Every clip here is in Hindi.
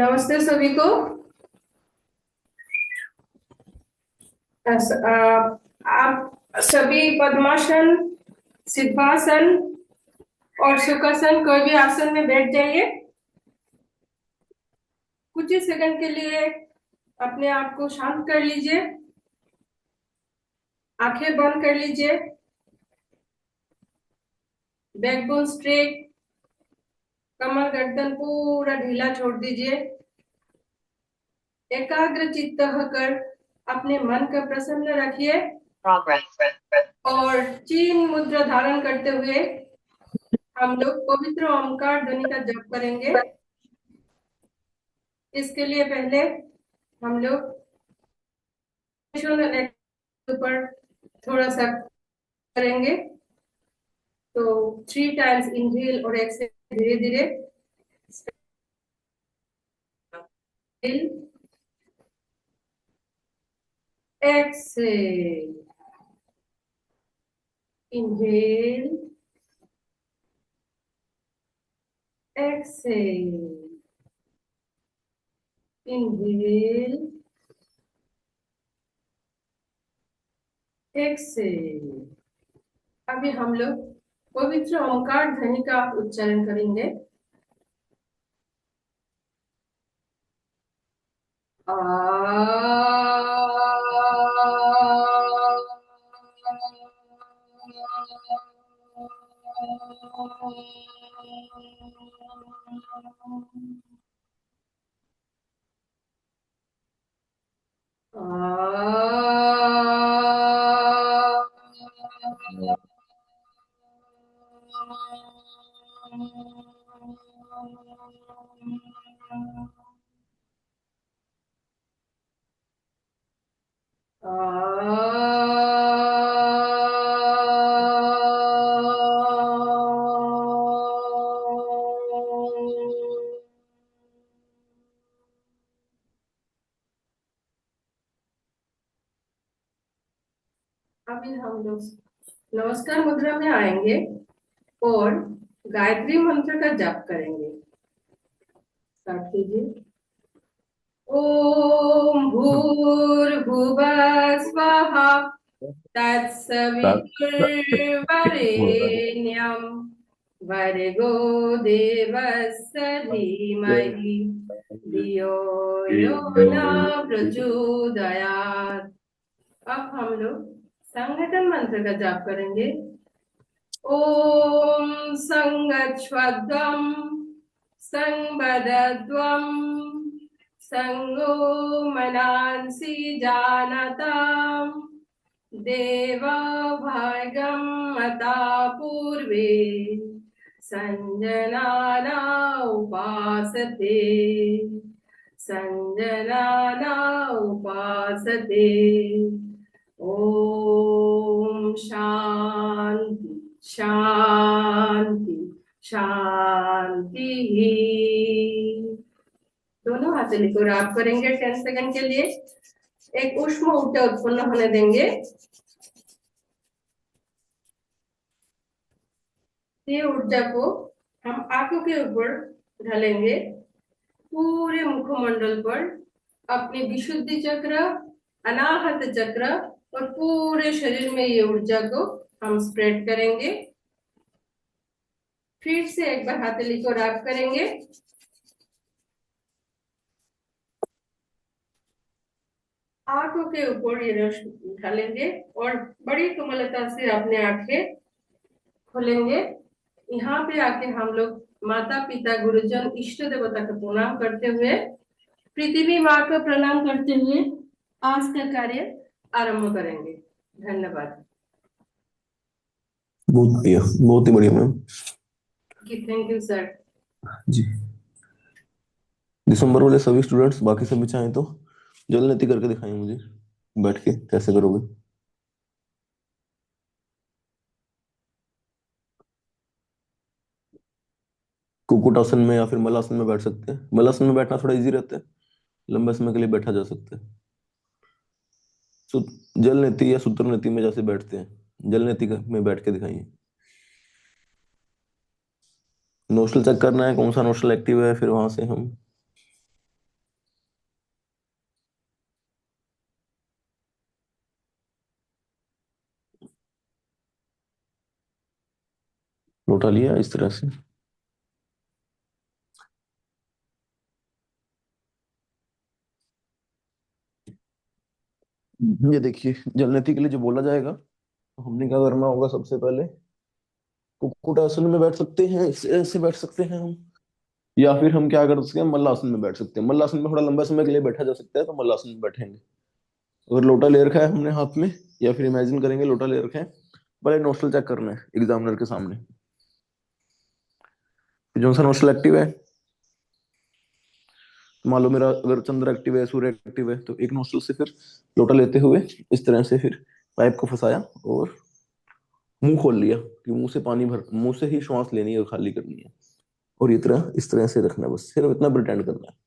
नमस्ते सभी को। आप सभी पद्मासन, सिद्धासन और सुखासन कोई भी आसन में बैठ जाइए। कुछ ही सेकंड के लिए अपने आप को शांत कर लीजिए, आंखें बंद कर लीजिए, बैकबोन स्ट्रेट, कमर गर्दन पूरा ढीला छोड़ दीजिए। एकाग्र चित्त होकर अपने मन को प्रसन्न रखिए और चीन मुद्रा धारण करते हुए हम लोग पवित्र ओमकार ध्वनि का जप करेंगे। इसके लिए पहले हम लोग ऊपर थोड़ा सा करेंगे। तो 3 टाइम्स इनहेल और एक्सहेल धीरे धीरे। Exhale, inhale, exhale, inhale, exhale. अभी हम लोग पवित्र ओंकार ध्वनि का उच्चारण करेंगे। अभी हम लोग नमस्कार मुद्रा में आएंगे और गायत्री मंत्र का जाप करेंगे। स्टार्ट कीजिए। ओम भूर्भुवः स्वः तत्सवितुर्वरेण्यं भर्गो देवस्य धीमहि धियो यो न प्रचोदयात्। अब हम लोग संगठन मंत्र का जाप करेंगे। ओम संगच्छध्वं संवदध्वं संगो मनांसि जानतां देवा भागं मता पूर्वे संजनाना उपासते संजनाना उपासते। ओम शांति शांति शांति। दोनों हथेली को राब करेंगे 10 सेकंड के लिए। एक उष्म ऊर्जा उत्पन्न होने देंगे। ये ऊर्जा को हम आंखों के ऊपर ढालेंगे, पूरे मुखमंडल पर, अपने विशुद्धि चक्र, अनाहत चक्र और पूरे शरीर में ये ऊर्जा को हम स्प्रेड करेंगे। फिर से एक बार हथेली को राब करेंगे। आंखों के ऊपर ये रस ढालेंगे और बड़ी कोमलता से अपने आंखें खोलेंगे। यहाँ पे आके हम लोग माता पिता गुरुजन इष्ट देवता का प्रणाम करते हुए, पृथ्वी माँ का प्रणाम करते हुए आज का कार्य आरंभ करेंगे। धन्यवाद। बहुत बढ़िया, बहुत ही बढ़िया मैम थैंक यू सर जी। दिसंबर वाले सभी स्टूडेंट्स, बाकी सभी चाहें तो जल नीति करके दिखाएं मुझे बैठ के, कैसे करोगे। कुक्कुट आसन में या फिर मलासन में बैठ सकते हैं। मलासन में बैठना थोड़ा इजी रहता है, लंबे समय के लिए बैठा जा सकता है। जल नीति या सूत्र नीति में जैसे बैठते हैं, जल नीति में बैठ के दिखाइए। नोस्ट्रल चेक करना है कौन सा नोस्ट्रल एक्टिव है, फिर वहां से हम लोटा लिया इस तरह से। ये देखिए, जलनेती के लिए जो बोला जाएगा, तो हमने क्या करना होगा, सबसे पहले कुक्कुट आसन में बैठ सकते हैं, ऐसे ऐसे बैठ सकते हैं हम, या फिर हम क्या कर सकते हैं, मल्लासन में बैठ सकते हैं। मल्लासन में थोड़ा लंबे समय के लिए बैठा जा सकता है, तो मल्लासन में बैठेंगे। अगर लोटा ले रखा है हमने हाथ में, या फिर इमेजिन करेंगे लोटा ले रखा है, पहले नोस्ट्रल चेक करना है एग्जामिनर के सामने। जो सा नोस्ट्रल एक्टिव है, मान लो मेरा अगर चंद्र एक्टिव है, सूर्य एक्टिव है, तो एक नोस्ट्रल से फिर लोटा लेते हुए इस तरह से फिर पाइप को फंसाया और मुंह खोल लिया, कि मुंह से पानी भर, मुंह से ही श्वास लेनी है और खाली करनी है। और ये तरह इस तरह से रखना है, बस सिर्फ इतना प्रिटेंड करना है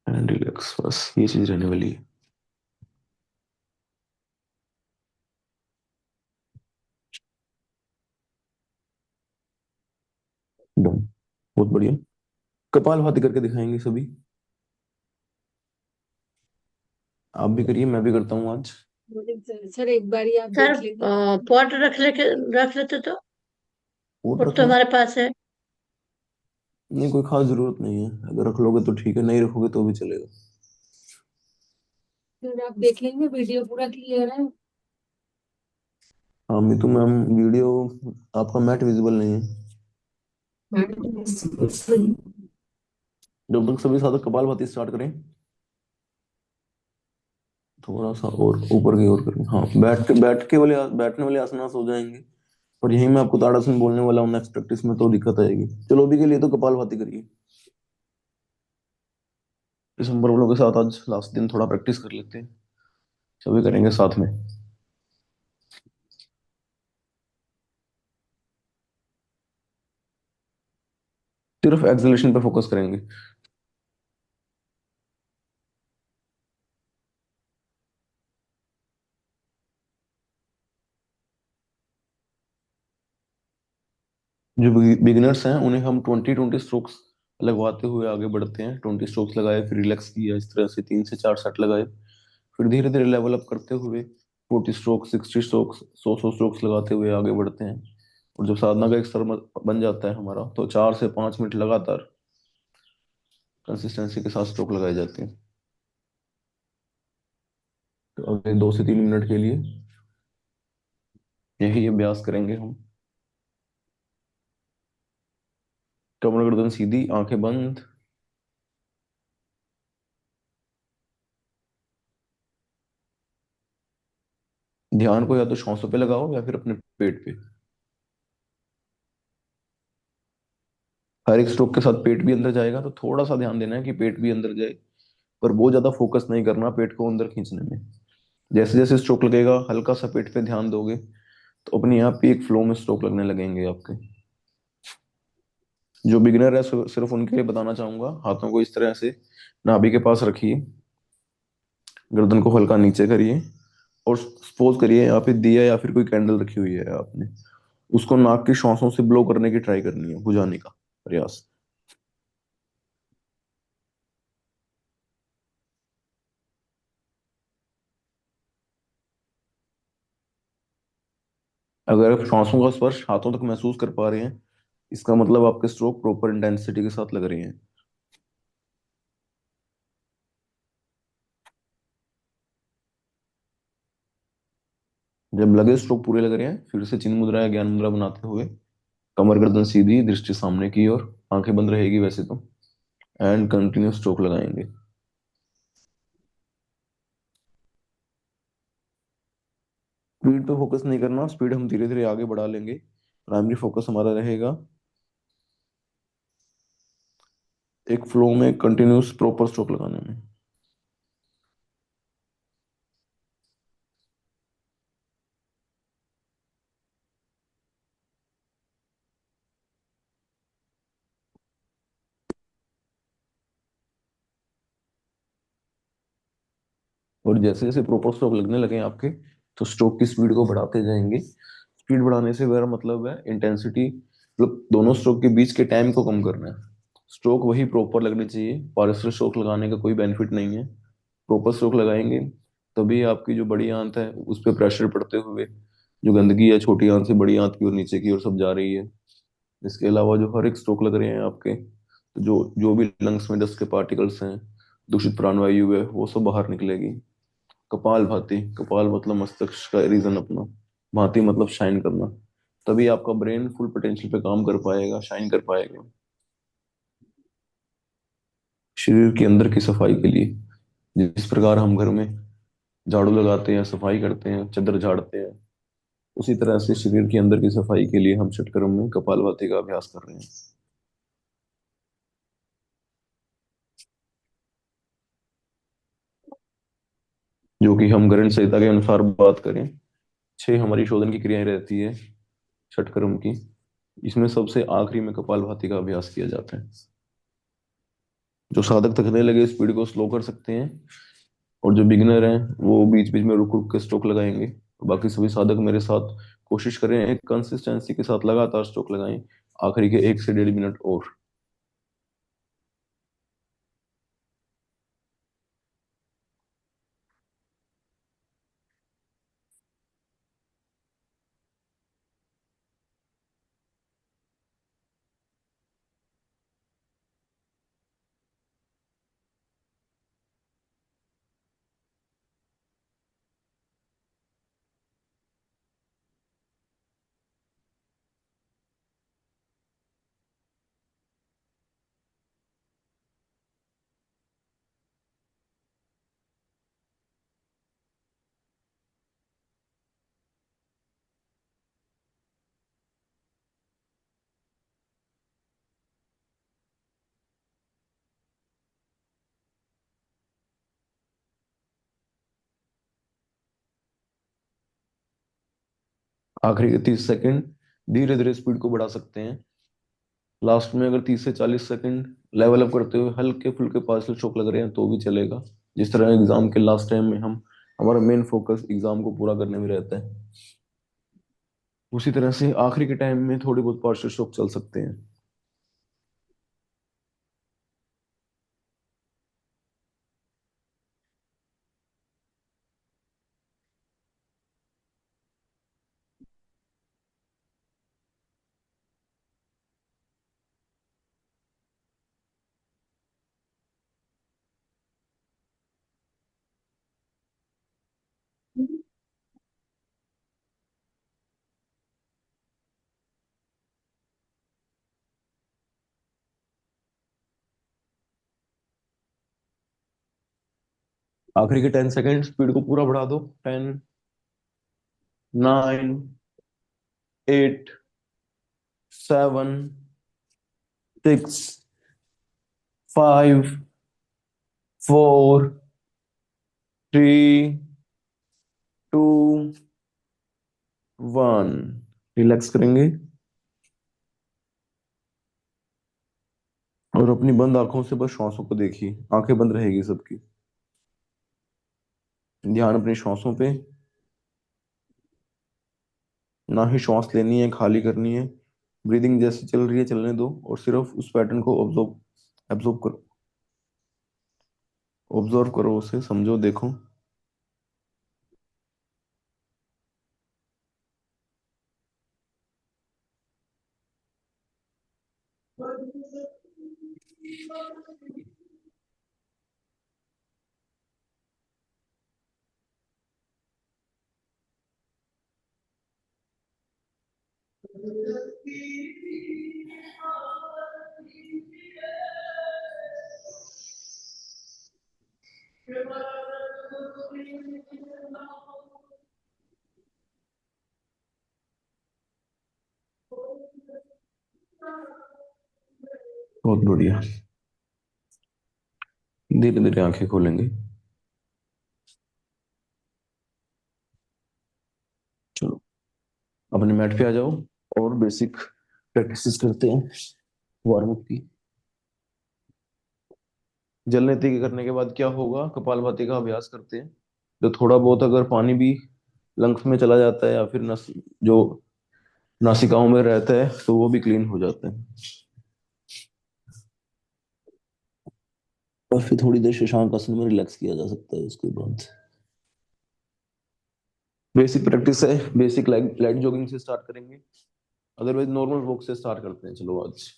एंड रिलैक्स, बस ये चीज रहने वाली है। डन, बहुत बढ़िया। कपालभाति करके दिखाएंगे सभी। आप भी करिए, मैं भी करता हूँ आज। सर एक बार ही आप सर देख लेते पॉट रख लेते तो और पॉट तो रखना, हमारे पास है। नहीं कोई खास जरूरत नहीं है, अगर रख लोगे तो ठीक है, नहीं रखोगे तो भी चलेगा। फिर आप देख लेंगे वीडियो पूरा क्लियर है। हाँ मितु मैम, वीडियो आपका मैट विजिबल नहीं है। जब तक सभी साधक कपालभाति स्टार्ट करें, थोड़ा सा और ऊपर की ओर करें। हाँ, बैठ के वाले, बैठने वाले आसनास हो जाएंगे। और यही मैं आपको ताड़ासन बोलने वाला हूँ, नेक्स्ट प्रैक्टिस में तो दिक्कत आएगी। चलो अभी के लिए तो कपालभाति करिए। दिसंबर वालों के साथ आज लास्ट दिन थोड़ा प्रैक्टिस कर लेते हैं, सभी करेंगे साथ में। सिर्फ एक्सलेशन पे फोकस करेंगे। जो बिगिनर्स हैं उन्हें हम 20-20 स्ट्रोक्स लगवाते हुए आगे बढ़ते हैं। 20 स्ट्रोक्स लगाए, फिर रिलैक्स किया, इस तरह से 3 से 4 सेट लगाए। फिर धीरे धीरे लेवल अप करते हुए 40 स्ट्रोक्स, 60 स्ट्रोक्स, 100 स्ट्रोक्स लगाते हुए आगे बढ़ते हैं। और जब साधना का एक स्तर बन जाता है हमारा, तो 4 से 5 मिनट लगातार कंसिस्टेंसी के साथ स्ट्रोक लगाए जाते हैं। तो अगले 2 से 3 मिनट के लिए यही अभ्यास करेंगे हम। कमर गर्दन सीधी, आंखें बंद। ध्यान को या तो श्वासों पे लगाओ या फिर अपने पेट पे। हर एक स्ट्रोक के साथ पेट भी अंदर जाएगा, तो थोड़ा सा ध्यान देना है कि पेट भी अंदर जाए, पर बहुत ज्यादा फोकस नहीं करना पेट को अंदर खींचने में। जैसे जैसे स्ट्रोक लगेगा, हल्का सा पेट पे ध्यान दोगे, तो अपने आप ही एक फ्लो में स्ट्रोक लगने लगेंगे आपके। जो बिगिनर है, सिर्फ उनके लिए बताना चाहूंगा, हाथों को इस तरह से नाभि के पास रखिए, गर्दन को हल्का नीचे करिए, और सपोज करिए यहाँ पे दिया या फिर कोई कैंडल रखी हुई है आपने, उसको नाक की श्वासों से ब्लो करने की ट्राई करनी है, बुझाने का प्रयास। अगर आप श्वासों का स्पर्श हाथों तक महसूस कर पा रहे हैं, इसका मतलब आपके स्ट्रोक प्रॉपर इंटेंसिटी के साथ लग रहे हैं। जब लगे स्ट्रोक पूरे लग रहे हैं, फिर से चिन्ह मुद्रा या ज्ञान मुद्रा बनाते हुए कमर गर्दन सीधी, दृष्टि सामने की ओर, आंखें बंद रहेगी वैसे तो, एंड कंटिन्यू स्ट्रोक लगाएंगे। स्पीड पे फोकस नहीं करना, स्पीड हम धीरे धीरे आगे बढ़ा लेंगे। प्राइमरी फोकस हमारा रहेगा एक फ्लो में कंटिन्यूस प्रॉपर स्ट्रोक लगाने में। और जैसे जैसे प्रॉपर स्ट्रोक लगने लगे आपके, तो स्ट्रोक की स्पीड को बढ़ाते जाएंगे। स्पीड बढ़ाने से मेरा मतलब है इंटेंसिटी मतलब दोनों स्ट्रोक के बीच के टाइम को कम करना है। स्ट्रोक वही प्रॉपर लगनी चाहिए, पार्शियल स्ट्रोक लगाने का कोई बेनिफिट नहीं है। प्रॉपर स्ट्रोक लगाएंगे तभी आपकी जो बड़ी आंत है उस पर प्रेशर पड़ते हुए जो गंदगी है छोटी आंत से बड़ी आंत की ओर नीचे की ओर सब जा रही है। इसके अलावा जो हर एक स्ट्रोक लग रहे हैं आपके, तो जो जो भी लंग्स में डस्ट के पार्टिकल्स हैं, दूषित प्राणवायु है, वो सब बाहर निकलेगी। कपाल भाती, कपाल मतलब मस्तिष्क का रीजन अपना, भांति मतलब शाइन करना। तभी आपका ब्रेन फुल पोटेंशियल पे काम कर पाएगा, शाइन कर पाएगा। शरीर के अंदर की सफाई के लिए जिस प्रकार हम घर में झाड़ू लगाते हैं, सफाई करते हैं, चादर झाड़ते हैं, उसी तरह से शरीर के अंदर की सफाई के लिए हम षटकर्म में कपालभाति का अभ्यास कर रहे हैं। जो कि हम गणेश संहिता के अनुसार बात करें, 6 हमारी शोधन की क्रियाएं रहती है षटकर्म की। इसमें सबसे आखिरी में कपालभाति का अभ्यास किया जाता है। जो साधक थकने लगे स्पीड को स्लो कर सकते हैं, और जो बिगिनर हैं वो बीच बीच में रुक रुक के स्ट्रोक लगाएंगे। बाकी सभी साधक मेरे साथ कोशिश करें एक कंसिस्टेंसी के साथ लगातार स्ट्रोक लगाएं, आखिरी के 1 से 1.5 मिनट और। आखिरी के 30 सेकंड धीरे धीरे स्पीड को बढ़ा सकते हैं। लास्ट में अगर 30 से 40 सेकंड लेवल अप करते हुए हल्के फुल्के पार्शल स्ट्रोक लग रहे हैं तो भी चलेगा। जिस तरह एग्जाम के लास्ट टाइम में हम, हमारा मेन फोकस एग्जाम को पूरा करने में रहता है, उसी तरह से आखिरी के टाइम में थोड़ी बहुत पार्शल स्ट्रोक चल सकते हैं। आखिरी के 10 सेकंड स्पीड को पूरा बढ़ा दो। 10, 9, 8, 7, 6, 5, 4, 3, 2, 1। रिलैक्स करेंगे और अपनी बंद आंखों से बस श्वासों को देखिए। आंखें बंद रहेगी सबकी, ध्यान अपनी श्वासों पे। ना ही श्वास लेनी है खाली करनी है, ब्रीदिंग जैसे चल रही है चलने दो, और सिर्फ उस पैटर्न को ऑब्जर्व ऑब्जर्व करो, ऑब्जर्व करो उसे, समझो, देखो। बहुत बढ़िया। धीरे धीरे आंखें खोलेंगे। चलो अपने मैट पे आ जाओ और बेसिक प्रैक्टिस करते हैं वार्म अप की। जल नीति करने के बाद क्या होगा, कपालभाति का अभ्यास करते हैं। तो थोड़ा बहुत अगर पानी भी लंग्स में चला जाता है या फिर नस जो नासिकाओं में रहता है तो वो भी क्लीन हो जाते हैं। और फिर थोड़ी देर शशांक आसन में रिलैक्स किया जा सकता है उसके बाद। बेसिक प्रैक्टिस है, बेसिक लाइट लाइट जॉगिंग से स्टार्ट करेंगे, अदरवाइज नॉर्मल वॉक से स्टार्ट करते हैं। चलो आज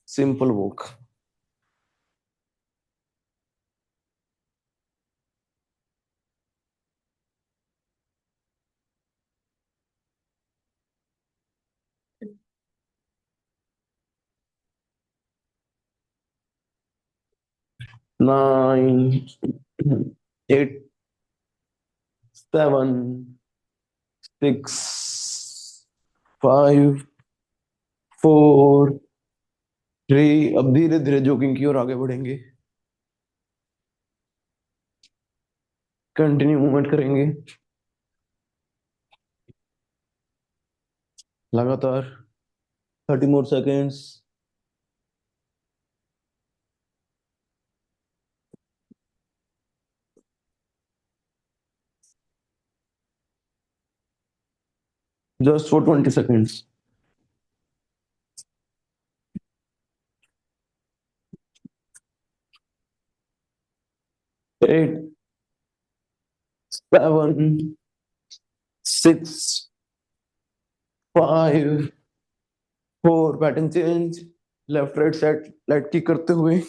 सिंपल वॉक। नाइन, 8, 7, 6, 5, 4, 3। अब धीरे धीरे जॉगिंग की ओर आगे बढ़ेंगे, कंटिन्यू मूवमेंट करेंगे लगातार। 30 मोर seconds. Just for 20 seconds। 8, 7, 6, 5, 4। Pattern change, left right side light kick करते हुए।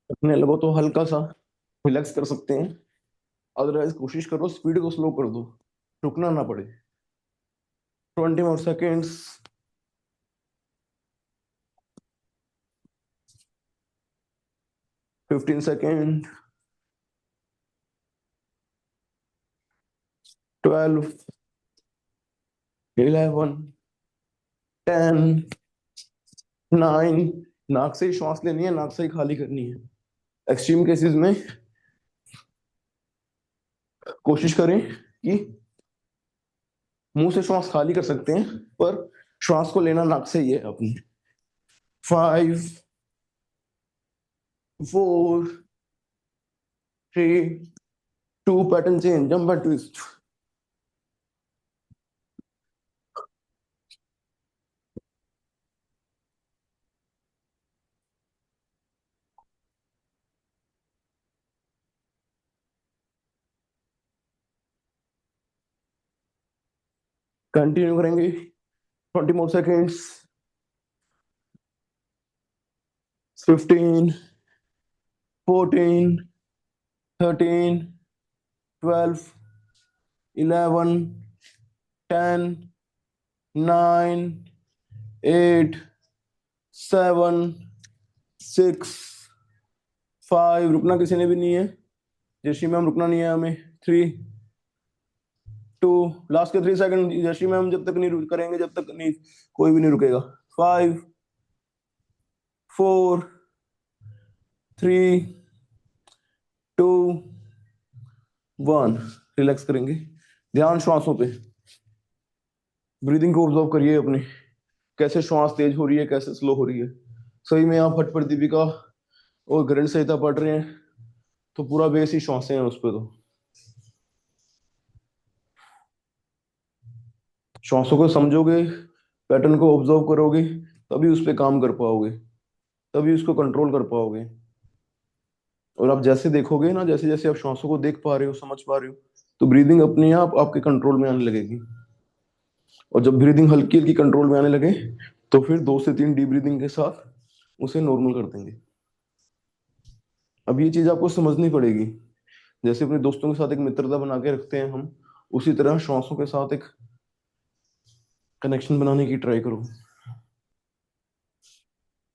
अपने लगो तो हल्का सा रिलैक्स कर सकते हैं, अदरवाइज कोशिश करो स्पीड को स्लो कर दो, रुकना ना पड़े। 20 मोर सेकेंड्स। 15 सेकेंड। 12, 11, 10, 9। नाक से ही श्वास लेनी है, नाक से ही खाली करनी है। एक्सट्रीम केसेस में कोशिश करें कि मुंह से श्वास खाली कर सकते हैं, पर श्वास को लेना नाक से ही है अपनी। 5, 4, 3, 2। Pattern change, jump and twist. Continue करेंगे 20 मोर सेकेंड्स। 15, 14, 13, 12, 11, 10, 9, 8, 7, 6, 5। रुकना किसी ने भी नहीं है, जैसी मैम रुकना नहीं है हमें। 3, 2। लास्ट के 3 सेकंड जैसी मैम जब तक नहीं करेंगे, जब तक नहीं कोई भी नहीं रुकेगा। 5, 4, 3, 2, 1। रिलैक्स करेंगे, ध्यान श्वासों पे। ब्रीदिंग को ऑब्जर्व करिए अपने, कैसे श्वास तेज हो रही है, कैसे स्लो हो रही है। सही में आप हठ पर दीपिका और ग्रंथ संहिता पढ़ रहे हैं तो पूरा बेस ही श्वासें हैं उस पर। तो श्वासों को समझोगे, पैटर्न को ऑब्जर्व करोगे, तभी उस पर काम कर पाओगे, तभी उसको कंट्रोल कर पाओगे। और आप जैसे देखोगे ना, जैसे जैसे आप श्वासों को देख पा रहे हो, समझ पा रहे हो, तो ब्रीदिंग अपने आप आपके कंट्रोल में आने लगेगी। और जब ब्रीदिंग हल्की हल्की कंट्रोल में आने लगे, तो फिर 2 से 3 डीप ब्रीदिंग के साथ उसे नॉर्मल कर देंगे। अब ये चीज आपको समझनी पड़ेगी, जैसे अपने दोस्तों के साथ एक मित्रता बना के रखते हैं हम, उसी तरह श्वासों के साथ एक कनेक्शन बनाने की ट्राई करो।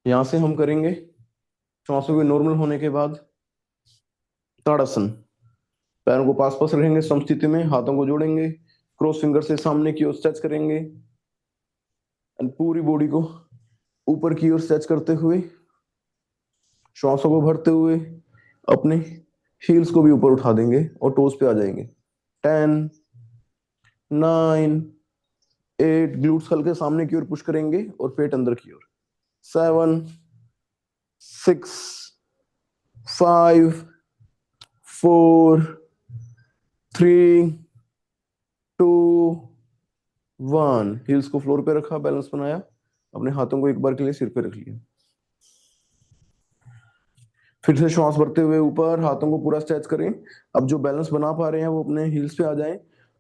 यहां से हम करेंगे श्वासों के नॉर्मल होने के बाद ताड़ासन। पैरों को पास पास रखेंगे समस्थिति में, हाथों को जोड़ेंगे, क्रॉस फिंगर से सामने की ओर स्ट्रेच करेंगे, एंड पूरी बॉडी को ऊपर की ओर स्ट्रेच करते हुए, श्वासों को भरते हुए अपने हील्स को भी ऊपर उठा देंगे और टोज पे आ जाएंगे। 10, 9, 8। ग्लूट्स हल्के सामने की ओर पुश करेंगे और पेट अंदर की ओर। 7 6 5 4 3 2 1। हील्स को फ्लोर पे रखा, बैलेंस बनाया, अपने हाथों को एक बार के लिए सिर पे रख लिया। फिर से श्वास भरते हुए ऊपर, हाथों को पूरा स्ट्रेच करें। अब जो बैलेंस बना पा रहे हैं वो अपने हील्स पे आ जाएं।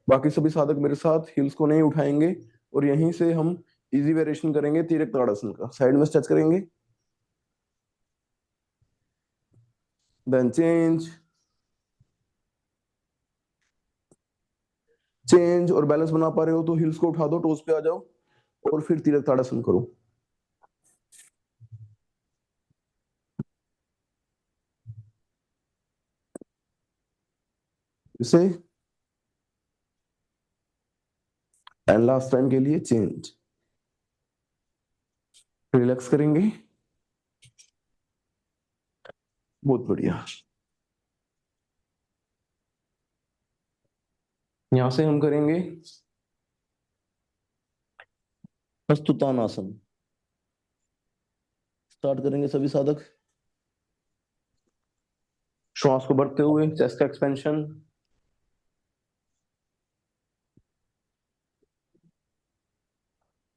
बाकी सभी साधक मेरे साथ हील्स को नहीं उठाएंगे और यहीं से हम इजी वेरिएशन करेंगे तिरक ताड़ासन का। साइड में स्ट्रेच करेंगे, देन चेंज चेंज। और बैलेंस बना पा रहे हो तो हील्स को उठा दो, टोज पे आ जाओ और फिर तिरक ताड़ासन करो। इसे एंड लास्ट टाइम के लिए चेंज। रिलैक्स करेंगे, बहुत बढ़िया। यहां से हम करेंगे हस्तुतानासन। स्टार्ट करेंगे सभी साधक। श्वास को भरते हुए चेस्ट का एक्सपेंशन,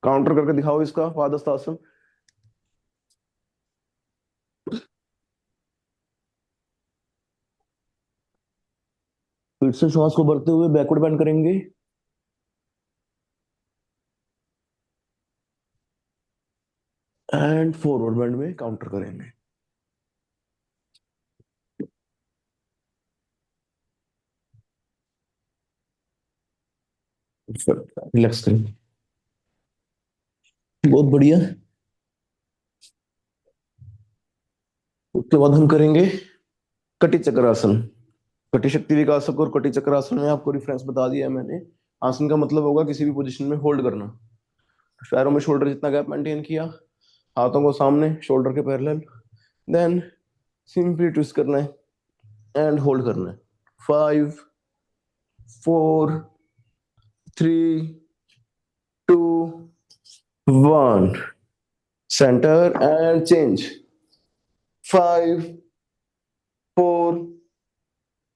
काउंटर करके दिखाओ इसका पादहस्तासन। फिर से श्वास को भरते हुए बैकवर्ड बेंड करेंगे, एंड फॉरवर्ड बेंड में काउंटर करेंगे। रिलैक्स करेंगे, बहुत बढ़िया। उसके बाद हम करेंगे कटी चक्रासन। कटी शक्ति विकासक और कटी चक्रासन में आपको रिफरेंस बता दिया है मैंने। आसन का मतलब होगा किसी भी पोजीशन में होल्ड करना। पैरों में शोल्डर जितना गैप मेंटेन किया, हाथों को सामने शोल्डर के पैरेलल, देन सिंपली ट्विस्ट करना है एंड होल्ड करना है। 5 4 3 2 1। Centre and change. 5 4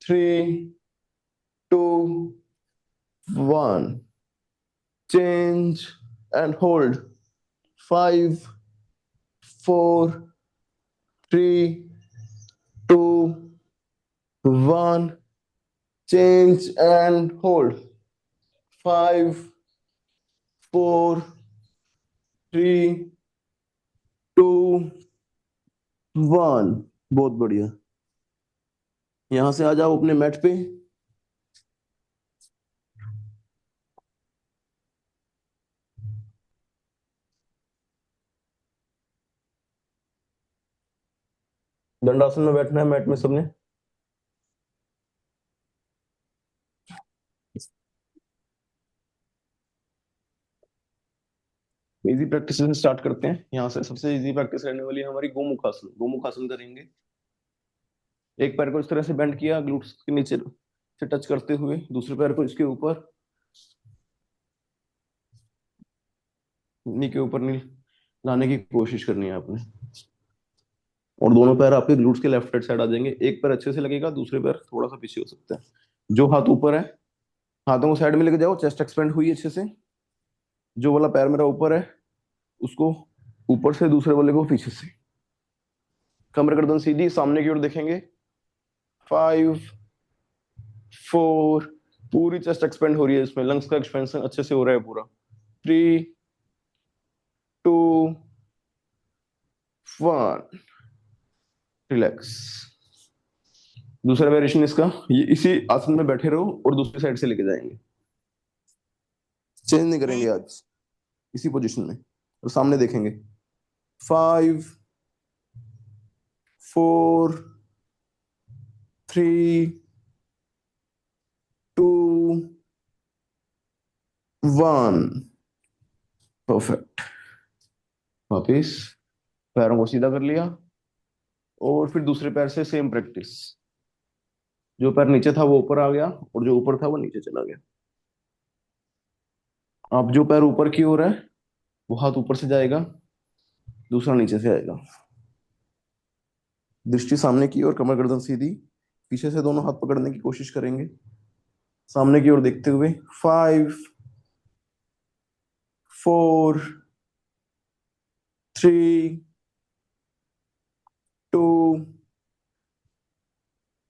3 2 1। Change and hold. 5 4 3 2 1। Change and hold. 5 4 3 2 1। बहुत बढ़िया। यहां से आ जाओ अपने मैट पे। दंडासन में बैठना है मैट में सबने। इजी प्रैक्टिस से स्टार्ट करते हैं। यहाँ से सबसे इजी प्रैक्टिस रहने वाली है हमारी गोमुखासन। गोमुखासन करेंगे। एक पैर को इस तरह से बेंड किया, ग्लूट्स के नीचे से टच करते हुए, दूसरे पैर को इसके ऊपर, नी के ऊपर नी लाने की कोशिश करनी है आपने। और दोनों पैर आपके ग्लूट्स के लेफ्ट साइड आ जाएंगे। एक पैर अच्छे से लगेगा, दूसरे पैर थोड़ा सा पीछे हो सकता है। जो हाथ ऊपर है, हाथों को साइड में लेके जाओ, चेस्ट एक्सपेंड हुई अच्छे से। जो वाला पैर मेरा ऊपर है उसको ऊपर से, दूसरे वाले को पीछे से। कमर गर्दन सीधी, सामने की ओर देखेंगे। 5 4। पूरी चेस्ट एक्सपेंड हो रही है इसमें, लंग्स का एक्सपेंशन अच्छे से हो रहा है पूरा। 3 2 1। रिलैक्स। दूसरा वेरिएशन इसका, ये इसी आसन में बैठे रहो और दूसरी साइड से लेके जाएंगे। चेंज नहीं करेंगे आज, इसी पोजीशन में और सामने देखेंगे। 5 4 3 2 1। परफेक्ट। वापिस पैरों को सीधा कर लिया और फिर दूसरे पैर से सेम प्रैक्टिस। जो पैर नीचे था वो ऊपर आ गया और जो ऊपर था वो नीचे चला गया। अब जो पैर ऊपर की ओर है वो हाथ ऊपर से जाएगा, दूसरा नीचे से आएगा। दृष्टि सामने की ओर, कमर गर्दन सीधी, पीछे से दोनों हाथ पकड़ने की कोशिश करेंगे, सामने की ओर देखते हुए। 5 4 3 2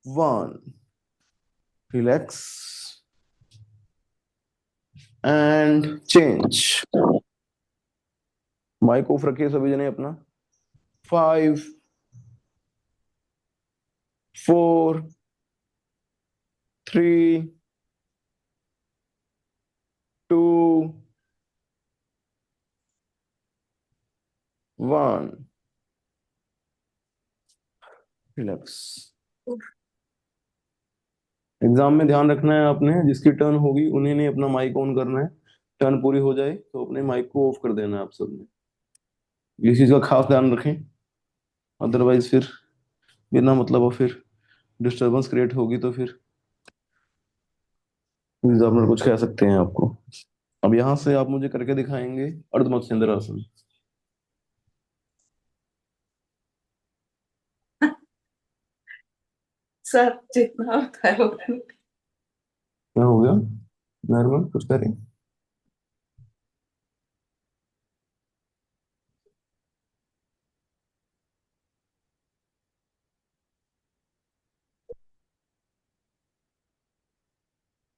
1। Relax and change. Mic off रखिए सभी जने अपना। 5 4 3 2 1। रिलैक्स। एग्जाम में ध्यान रखना है आपने, जिसकी टर्न होगी उन्हें ने अपना माइक ऑन करना है। टर्न पूरी हो जाए तो अपने माइक को ऑफ कर देना है आप सबने। इस चीज का खास ध्यान रखें, अदरवाइज फिर बिना मतलब फिर डिस्टरबेंस क्रिएट होगी तो फिर एग्जामिनर कुछ कह सकते हैं आपको। अब यहां से आप मुझे करके दिखाएंगे अर्ध मत्स्येंद्र आसन। सर जितना होता है उतना। क्या हो गया नॉर्मल, कुछ करें?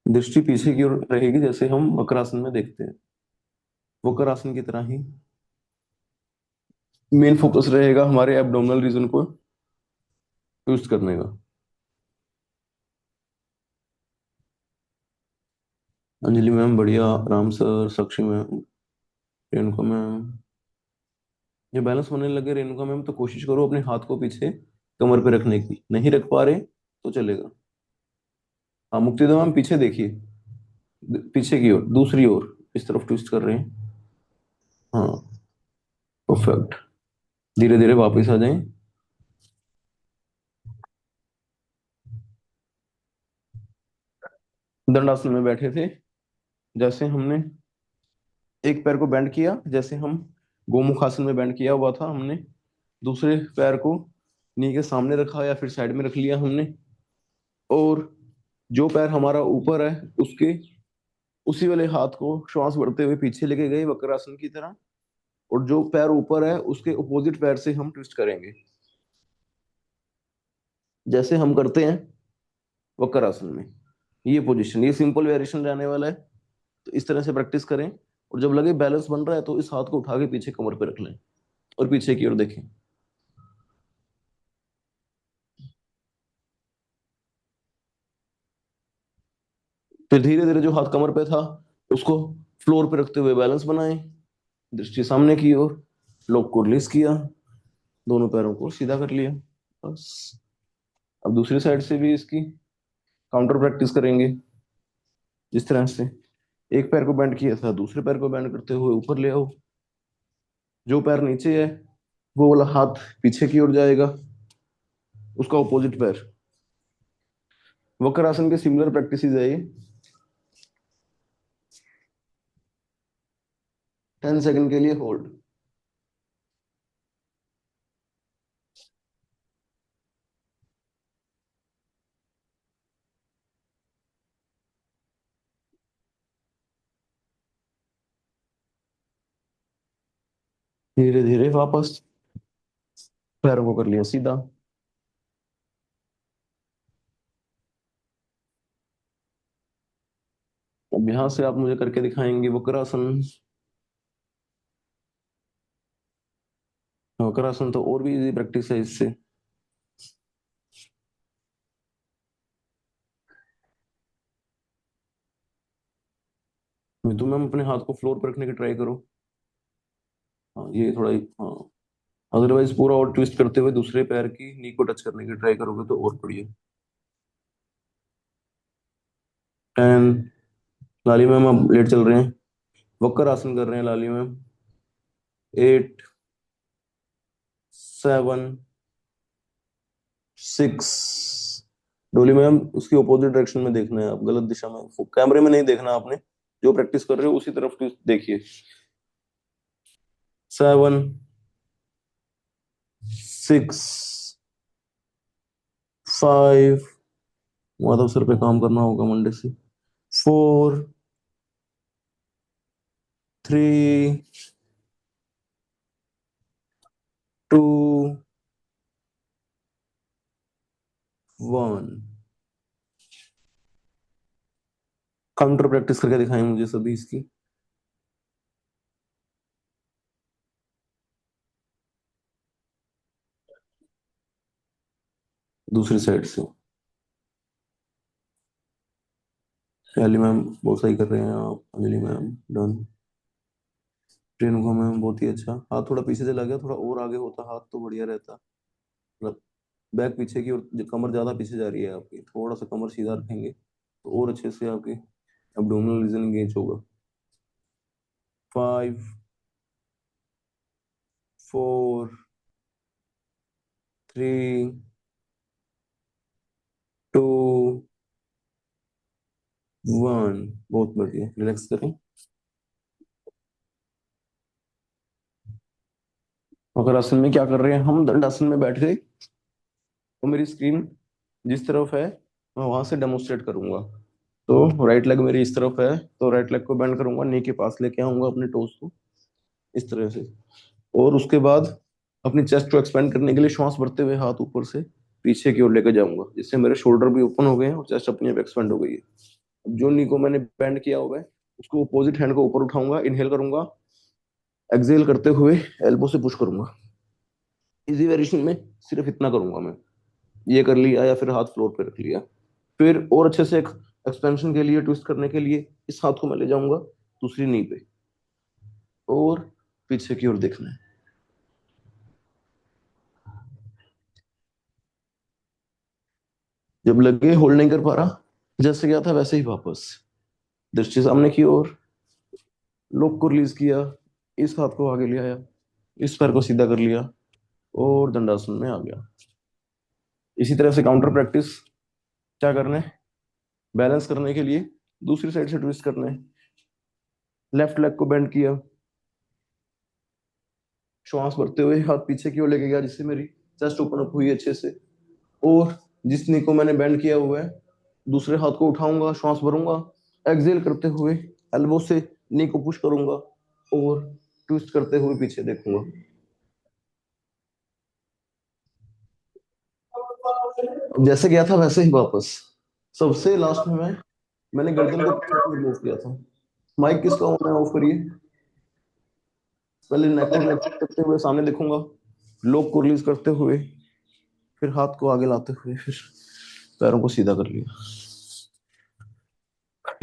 दृष्टि पीछे की ओर रहेगी जैसे हम वक्रासन में देखते हैं। वक्रासन की तरह ही मेन फोकस रहेगा हमारे एब्डोमिनल रीजन को ट्विस्ट करने का। अंजलि मैम बढ़िया, राम सर, साक्षी मैम, रेणुका मैम। ये बैलेंस होने लगे रेणुका मैम तो कोशिश करो अपने हाथ को पीछे कमर पे रखने की। नहीं रख पा रहे तो चलेगा। हाँ मुक्तिदा मैम पीछे देखिए, पीछे की ओर, दूसरी ओर इस तरफ ट्विस्ट कर रहे हैं। हाँ परफेक्ट। धीरे धीरे वापस आ जाएं। दंडासन में बैठे थे, जैसे हमने एक पैर को बेंड किया, जैसे हम गोमुख आसन में बेंड किया हुआ था, हमने दूसरे पैर को नी के सामने रखा या फिर साइड में रख लिया हमने। और जो पैर हमारा ऊपर है उसके उसी वाले हाथ को श्वास बढ़ते हुए पीछे लेके गए वक्रासन की तरह। और जो पैर ऊपर है उसके अपोजिट पैर से हम ट्विस्ट करेंगे, जैसे हम करते हैं वक्रासन में। ये पोजीशन, ये सिंपल वेरिएशन रहने वाला है, तो इस तरह से प्रैक्टिस करें। और जब लगे बैलेंस बन रहा है तो इस हाथ को उठा के पीछे कमर पे रख लें और पीछे की ओर देखें। फिर धीरे धीरे जो हाथ कमर पे था उसको फ्लोर पे रखते हुए बैलेंस बनाएं, दृष्टि सामने की ओर, लोग को रिलीज किया, दोनों पैरों को सीधा कर लिया। बस। अब दूसरी साइड से भी इसकी काउंटर प्रैक्टिस करेंगे। जिस तरह से एक पैर को बेंड किया था, दूसरे पैर को बेंड करते हुए ऊपर ले आओ। जो पैर नीचे है वो वाला हाथ पीछे की ओर जाएगा, उसका ऑपोजिट पैर। वक्रासन के सिमिलर प्रैक्टिस है ये। 10 सेकंड के लिए होल्ड। धीरे धीरे वापस पैरों को कर लिया सीधा। अब यहां से आप मुझे करके दिखाएंगे वक्रासन। वक्रासन तो और भी इजी प्रैक्टिस है इससे। मिथु मैम अपने हाथ को फ्लोर पर रखने की ट्राई करो। हाँ ये थोड़ा हाँ, अदरवाइज पूरा और ट्विस्ट करते हुए दूसरे पैर की नी को टच करने की ट्राई करोगे तो और बढ़िया। 10। लाली मैम अब लेट चल रहे हैं, वक्र आसन कर रहे हैं लाली मैम। 8 7 6। डोली मैम उसकी अपोजिट डायरेक्शन में देखना है, आप गलत दिशा में, कैमरे में नहीं देखना आपने। जो प्रैक्टिस कर रहे हो उसी तरफ देखिए। 7 6 5, माधव सर पे काम करना होगा मंडे से। 4 3 2 1। काउंटर प्रैक्टिस करके दिखाएं मुझे सभी इसकी। दूसरी साइड से शैली मैम बहुत सही कर रहे हैं आप, Anjali ma'am done, Renuka ma'am बहुत ही अच्छा। हाथ थोड़ा पीछे चला गया, थोड़ा और आगे होता हाथ तो बढ़िया रहता। मतलब बैक पीछे की और कमर ज्यादा पीछे जा रही है आपकी, थोड़ा सा कमर सीधा रखेंगे तो और अच्छे से आपकी एब्डोमिनल रीजन एंगेज होगा। 5 4 3 2 1। बहुत बढ़िया, रिलैक्स करें। मकर आसन में क्या कर रहे हैं हम, दंडासन में बैठ गए तो मेरी स्क्रीन जिस तरफ है मैं वहां से डेमोन्स्ट्रेट करूंगा। तो राइट लेग मेरी इस तरफ है तो राइट लेग को बेंड करूंगा, नी के पास लेके आऊंगा अपने टोस को इस तरह से। और उसके बाद अपनी चेस्ट को एक्सपेंड करने के लिए श्वास भरते हुए हाथ ऊपर से पीछे की ओर लेकर जाऊंगा, जिससे मेरे शोल्डर भी ओपन हो गए हैं और चेस्ट अपनी आप एक्सपेंड हो गई है। अब जो नी को मैंने बेंड किया हुआ है उसको अपोजिट हैंड को ऊपर उठाऊंगा, इनहेल करूंगा, एक्सहेल करते हुए एल्बो से पुश करूंगा। इजी वेरिएशन में सिर्फ इतना करूंगा मैं, ये कर लिया या फिर हाथ फ्लोर पे रख लिया। फिर और अच्छे से एक्सपेंशन के लिए, ट्विस्ट करने के लिए इस हाथ को मैं ले जाऊंगा दूसरी नी पे और पीछे की ओर देखना है। जब लगे होल्ड नहीं कर पा रहा, जैसे गया था वैसे ही वापस दृष्टि सामने की ओर, लोक को रिलीज किया, इस हाथ को आगे ले आया, इस पैर को सीधा कर लिया और दंडासन में आ गया। इसी तरह से काउंटर प्रैक्टिस क्या करना है, बैलेंस करने के लिए दूसरी साइड से ट्विस्ट करना है। लेफ्ट लेग को बेंड किया, श्वास भरते हुए हाथ पीछे की ओर लेके गया जिससे मेरी चेस्ट ओपन अप हुई अच्छे से। और जिस नी को मैंने बेंड किया हुआ है दूसरे हाथ को उठाऊंगा, श्वास भरूंगा, एक्सहेल करते हुए एल्बो से नी को पुश करूंगा और ट्विस्ट करते हुए पीछे देखूंगा। जैसे गया था वैसे ही वापस। सबसे लास्ट में मैंने गर्दन को पीछे की ओर मूव किया था। माइक किसका ऑन है, ऑफ करिए। पहले नेक को रिलैक्स करते हुए सामने देखूंगा, लोक को रिलीज करते हुए, फिर हाथ को आगे लाते हुए, फिर पैरों को सीधा कर लिया।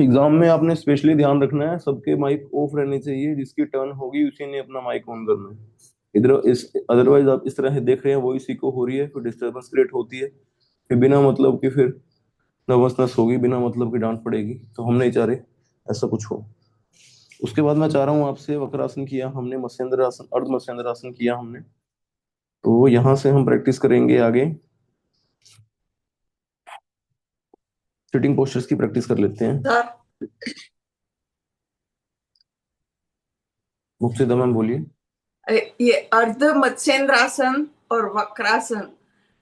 एग्जाम में आपने स्पेशली ध्यान रखना है सबके माइक ऑफ रहने चाहिए, जिसकी टर्न होगी उसी ने अपना माइक ऑन करना है। इधर इस अदरवाइज आप इस तरह से देख रहे हैं वॉइस इको हो रही है, फिर डिस्टर्बेंस क्रिएट होती है, फिर बिना मतलब की फिर नर्वसनेस होगी, बिना मतलब की डांट पड़ेगी, तो हम नहीं चाह रहे ऐसा कुछ हो। उसके बाद मैं चाह रहा हूँ आपसे, वक्रासन किया हमने, मत्स्येंद्र आसन, अर्ध मत्स्येंद्र आसन किया हमने, तो यहाँ से हम प्रैक्टिस करेंगे आगे सिटिंग पोस्चर्स की प्रैक्टिस कर लेते हैं। सर मुक्तिदा मैम बोलिए। ये अर्ध मत्स्येंद्रासन और वक्रासन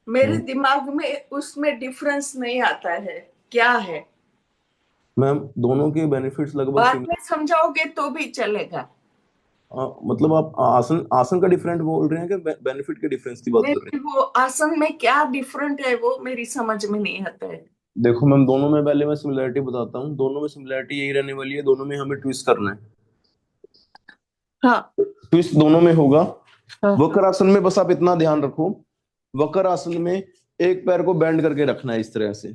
मेरे दिमाग में उसमें डिफरेंस नहीं आता है, क्या है? मैम दोनों के बेनिफिट्स लगभग बाद सिमिलर। में समझाओगे तो भी चलेगा। मतलब आप आसन आसन का डिफरेंट बोल रहे हैं कि बेनिफिट के डिफरेंस की बात कर रहे मेरे वो आसन में क्या डिफरेंट है वो मेरी समझ में नहीं आता है। हैं? देखो मैम, दोनों में पहले मैं सिमिलरिटी बताता हूँ। दोनों में सिमिलरिटी यही रहने वाली है, दोनों में हमें ट्विस्ट करना है। हाँ ट्विस्ट दोनों में होगा। हाँ वक्र आसन में बस आप इतना ध्यान रखो, वक्र आसन में एक पैर को बेंड करके रखना है इस तरह से,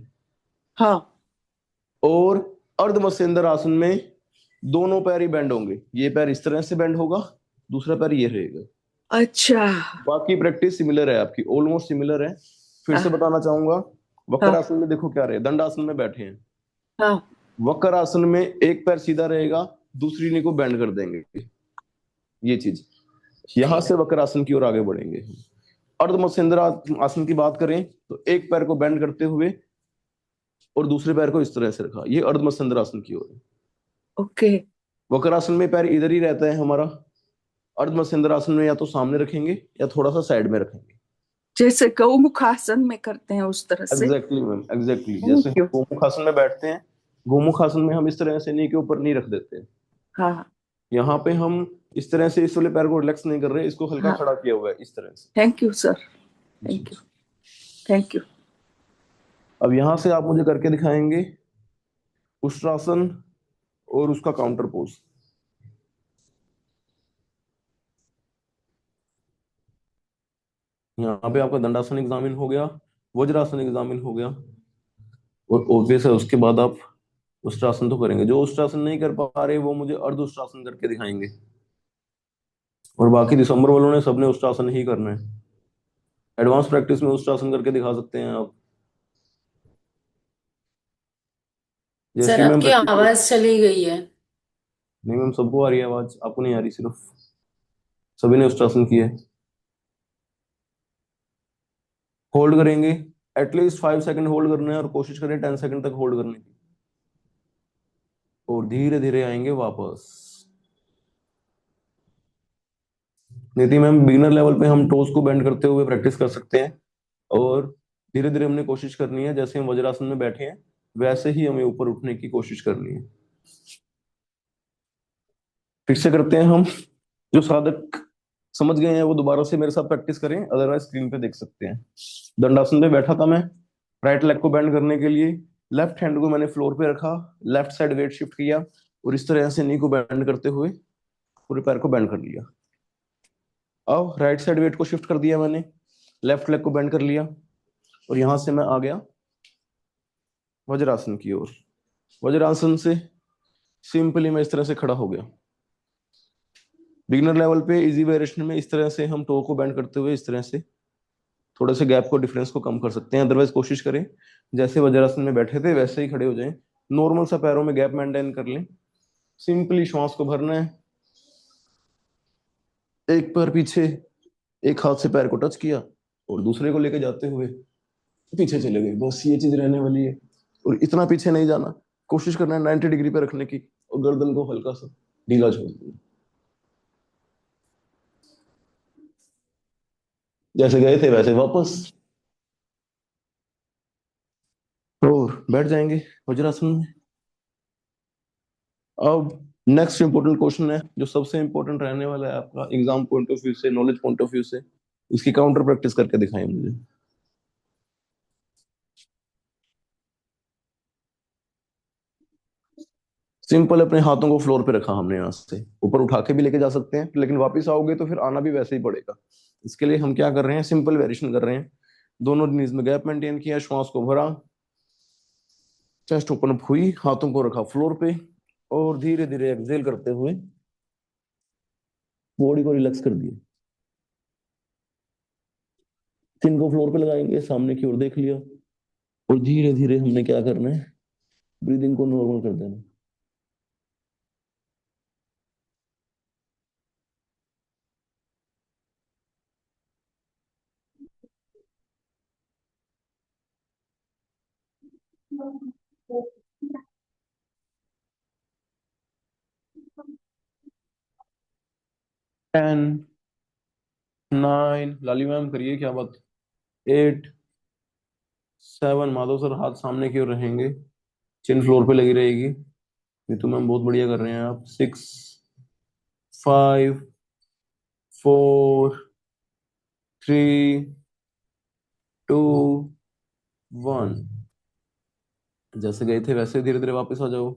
हाँ और अर्ध मत्स्येंद्र आसन में दोनों पैर ही बेंड होंगे। ये पैर इस तरह से बेंड होगा, दूसरा पैर ये रहेगा। अच्छा बाकी प्रैक्टिस सिमिलर है आपकी, ऑलमोस्ट सिमिलर है। फिर से हाँ बताना चाहूंगा, वक्र हाँ आसन में देखो क्या रहे, दंड आसन में बैठे हैं, हाँ वक्र आसन में एक पैर सीधा रहेगा, दूसरी नी को बेंड कर देंगे, ये चीज। यहां से वक्र आसन की ओर आगे बढ़ेंगे। अर्ध मत्स्येंद्र आसन की बात करें तो एक पैर को बेंड करते हुए और दूसरे पैर को इस तरह से रखा, ये अर्ध मत्स्येंद्र आसन की ओर है। ओके वक्रासन में पैर इधर ही रहता है हमारा, अर्ध मत्स्येंद्र आसन में या तो सामने रखेंगे या थोड़ा सा साइड में रखेंगे। जैसे गौमुखासन में करते हैं उस तरह से। एग्जैक्टली मैम, एग्जैक्टली थैंक जैसे हम यू। गोमुख आसन में बैठते हैं, गोमुख आसन में हम इस तरह से नी के ऊपर नहीं रख देते। हाँ यहाँ पे हम इस तरह से इस वाले पैर को रिलैक्स नहीं कर रहे, इसको हल्का हाँ। खड़ा किया हुआ है इस तरह से। थैंक यू सर, जी। Thank you, thank you. अब यहाँ से आप मुझे करके दिखाएंगे उष्ट्रासन और उसका काउंटर पोज। यहाँ पे आपका दंडासन एग्जामिन हो गया, वज्रासन एग्जामिन हो गया, और ऑब्वियस है उसके बाद आप उष्ट्रासन तो करेंगे। जो उष्ट्रासन नहीं कर पा रहे वो मुझे अर्ध उष्ट्रासन करके दिखाएंगे, और बाकी दिसंबर वालों ने सबने उष्ट्रासन ही करना है। एडवांस प्रैक्टिस में उष्ट्रासन करके दिखा सकते हैं आप। सर जैसे मैम आपकी प्रैक्टिस। आवाज चली गई है। नहीं मैम, सबको आ रही है आवाज, आपको नहीं आ रही सिर्फ? सभी ने उष्ट्रासन किया है। होल्ड करेंगे, एटलीस्ट 5 सेकंड होल्ड करना है, और कोशिश करें 10 सेकंड तक होल्ड करने की, और धीरे धीरे आएंगे वापस। नीति मैम, बिगिनर लेवल पे हम टोस को बेंड करते हुए प्रैक्टिस कर सकते हैं, और धीरे धीरे हमने कोशिश करनी है जैसे हम वज्रासन में बैठे हैं वैसे ही हमें ऊपर उठने की कोशिश करनी है। फिर से करते हैं हम। जो साधक समझ गए हैं वो दोबारा से मेरे साथ प्रैक्टिस करें, अदरवाइज स्क्रीन पे देख सकते हैं। दंडासन पे बैठा था मैं, राइट लेग को बेंड करने के लिए लेफ्ट हैंड को मैंने फ्लोर पे रखा, लेफ्ट साइड वेट शिफ्ट किया, और इस तरह से नी को बेंड करते हुए पूरे पैर को बेंड कर लिया। अब राइट साइड वेट को शिफ्ट कर दिया मैंने, लेफ्ट लेग को बेंड कर लिया, और यहां से मैं आ गया वज्रासन की ओर। वज्रासन से सिंपली मैं इस तरह से खड़ा हो गया। बिगिनर लेवल पे इजी वेरिएशन में इस तरह से हम टो को बेंड करते हुए इस तरह से थोड़े से गैप को, डिफरेंस को कम कर सकते हैं। अदरवाइज कोशिश करें जैसे वज्रासन में बैठे थे वैसे ही खड़े हो जाएं, नॉर्मल सा पैरों में गैप मेंटेन कर लें। सिंपली श्वास को भरना है, एक पैर पीछे, एक हाथ से पैर को टच किया और दूसरे को लेके जाते हुए पीछे चले गए। बस ये चीज रहने वाली है, और इतना पीछे नहीं जाना, कोशिश करना है 90 डिग्री पे रखने की, और गर्दन को हल्का सा ढीला छोड़ देना। जैसे गए थे वैसे वापस, और बैठ जाएंगे वज्रासन में। अब नेक्स्ट इंपॉर्टेंट क्वेश्चन है जो सबसे इंपॉर्टेंट रहने वाला है आपका एग्जाम पॉइंट ऑफ व्यू से, नॉलेज पॉइंट ऑफ व्यू से। इसकी काउंटर प्रैक्टिस करके दिखाएं मुझे। सिंपल अपने हाथों को फ्लोर पे रखा हमने, यहाँ से ऊपर उठा के भी लेके जा सकते हैं, लेकिन वापस आओगे तो फिर आना भी वैसे ही पड़ेगा। इसके लिए हम क्या कर रहे हैं, सिंपल वेरिएशन कर रहे हैं। दोनों नीज में गैप मेंटेन किया, श्वास को भरा, चेस्ट ओपन अप हुई, हाथों को रखा फ्लोर पे, और धीरे धीरे एक्सहेल करते हुए बॉडी को रिलैक्स कर दिया। चिन को फ्लोर पे लगाएंगे, सामने की ओर देख लिया, और धीरे धीरे हमने क्या करना है, ब्रीदिंग को नॉर्मल कर देना। टेन, 9, लाली मैम करिए, क्या बात, 8, 7, माधव सर हाथ सामने की ओर रहेंगे, चिन फ्लोर पे लगी रहेगी। ये तो मैम बहुत बढ़िया कर रहे हैं आप। 6, 5, 4, 3, 2, 1। जैसे गए थे वैसे धीरे धीरे वापस आ जाओ।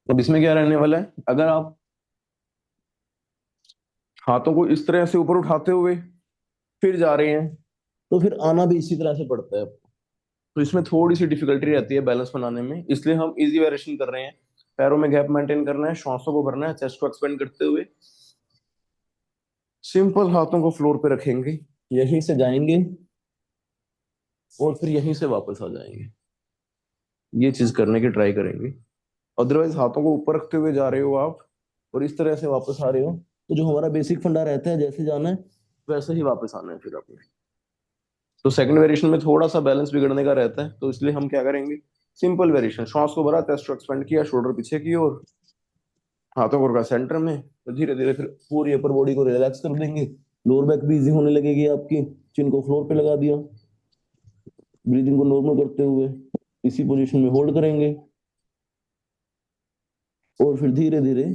अब इसमें क्या रहने वाला है, अगर आप हाथों को इस तरह से ऊपर उठाते हुए फिर जा रहे हैं तो फिर आना भी इसी तरह से पड़ता है। तो इसमें थोड़ी सी डिफिकल्टी रहती है बैलेंस बनाने में, इसलिए हम इजी वेरिएशन कर रहे हैं। पैरों में गैप मेंटेन करना है, श्वासों को भरना है, चेस्ट को एक्सपेंड करते हुए सिंपल हाथों को फ्लोर पे रखेंगे, यहीं से जाएंगे और फिर यहीं से वापस आ जाएंगे। ये चीज करने की ट्राई करेंगे। अदरवाइज हाथों को ऊपर रखते हुए जा रहे हो आप और इस तरह से वापस आ रहे हो, तो जो हमारा बेसिक फंडा रहता है जैसे जाना है वैसे ही वापस आना है फिर आपने। तो सेकंड वेरिएशन में थोड़ा सा बैलेंस बिगड़ने का रहता है, तो इसलिए हम क्या करेंगे, सिंपल वेरिएशन, श्वास को भरा, चेस्ट को एक्सपेंड किया, शोल्डर पीछे की ओर, हाथों को रखा सेंटर में, तो धीरे धीरे फिर पूरी अपर बॉडी को रिलैक्स कर देंगे। लोअर बैक भी इजी होने लगेगी आपकी। चिन को फ्लोर पे लगा दिया, ब्रीदिंग को नॉर्मल करते हुए इसी पोजीशन में होल्ड करेंगे, और फिर धीरे धीरे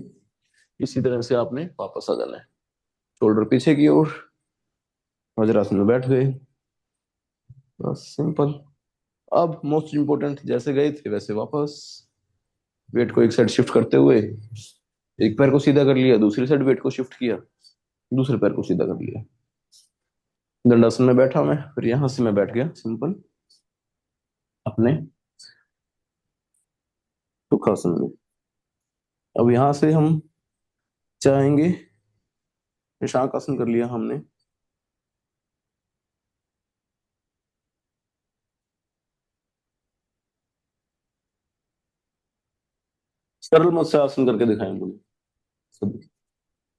इसी तरह से आपने वापस आ जाना है। शोल्डर पीछे की ओर, वज्रासन में बैठ गए, बस सिंपल। अब मोस्ट इंपोर्टेंट, जैसे गए थे वैसे वापस, वेट को एक साइड शिफ्ट करते हुए एक पैर को सीधा कर लिया, दूसरी साइड वेट को शिफ्ट किया, दूसरे पैर को सीधा कर लिया। दंडासन में बैठा मैं, फिर यहां से मैं बैठ गया सिंपल अपने सुखासन में। अब यहां से हम चाहेंगे, शशांक आसन कर लिया हमने, सरल मत्स्य आसन करके दिखाएं मुझे सभी,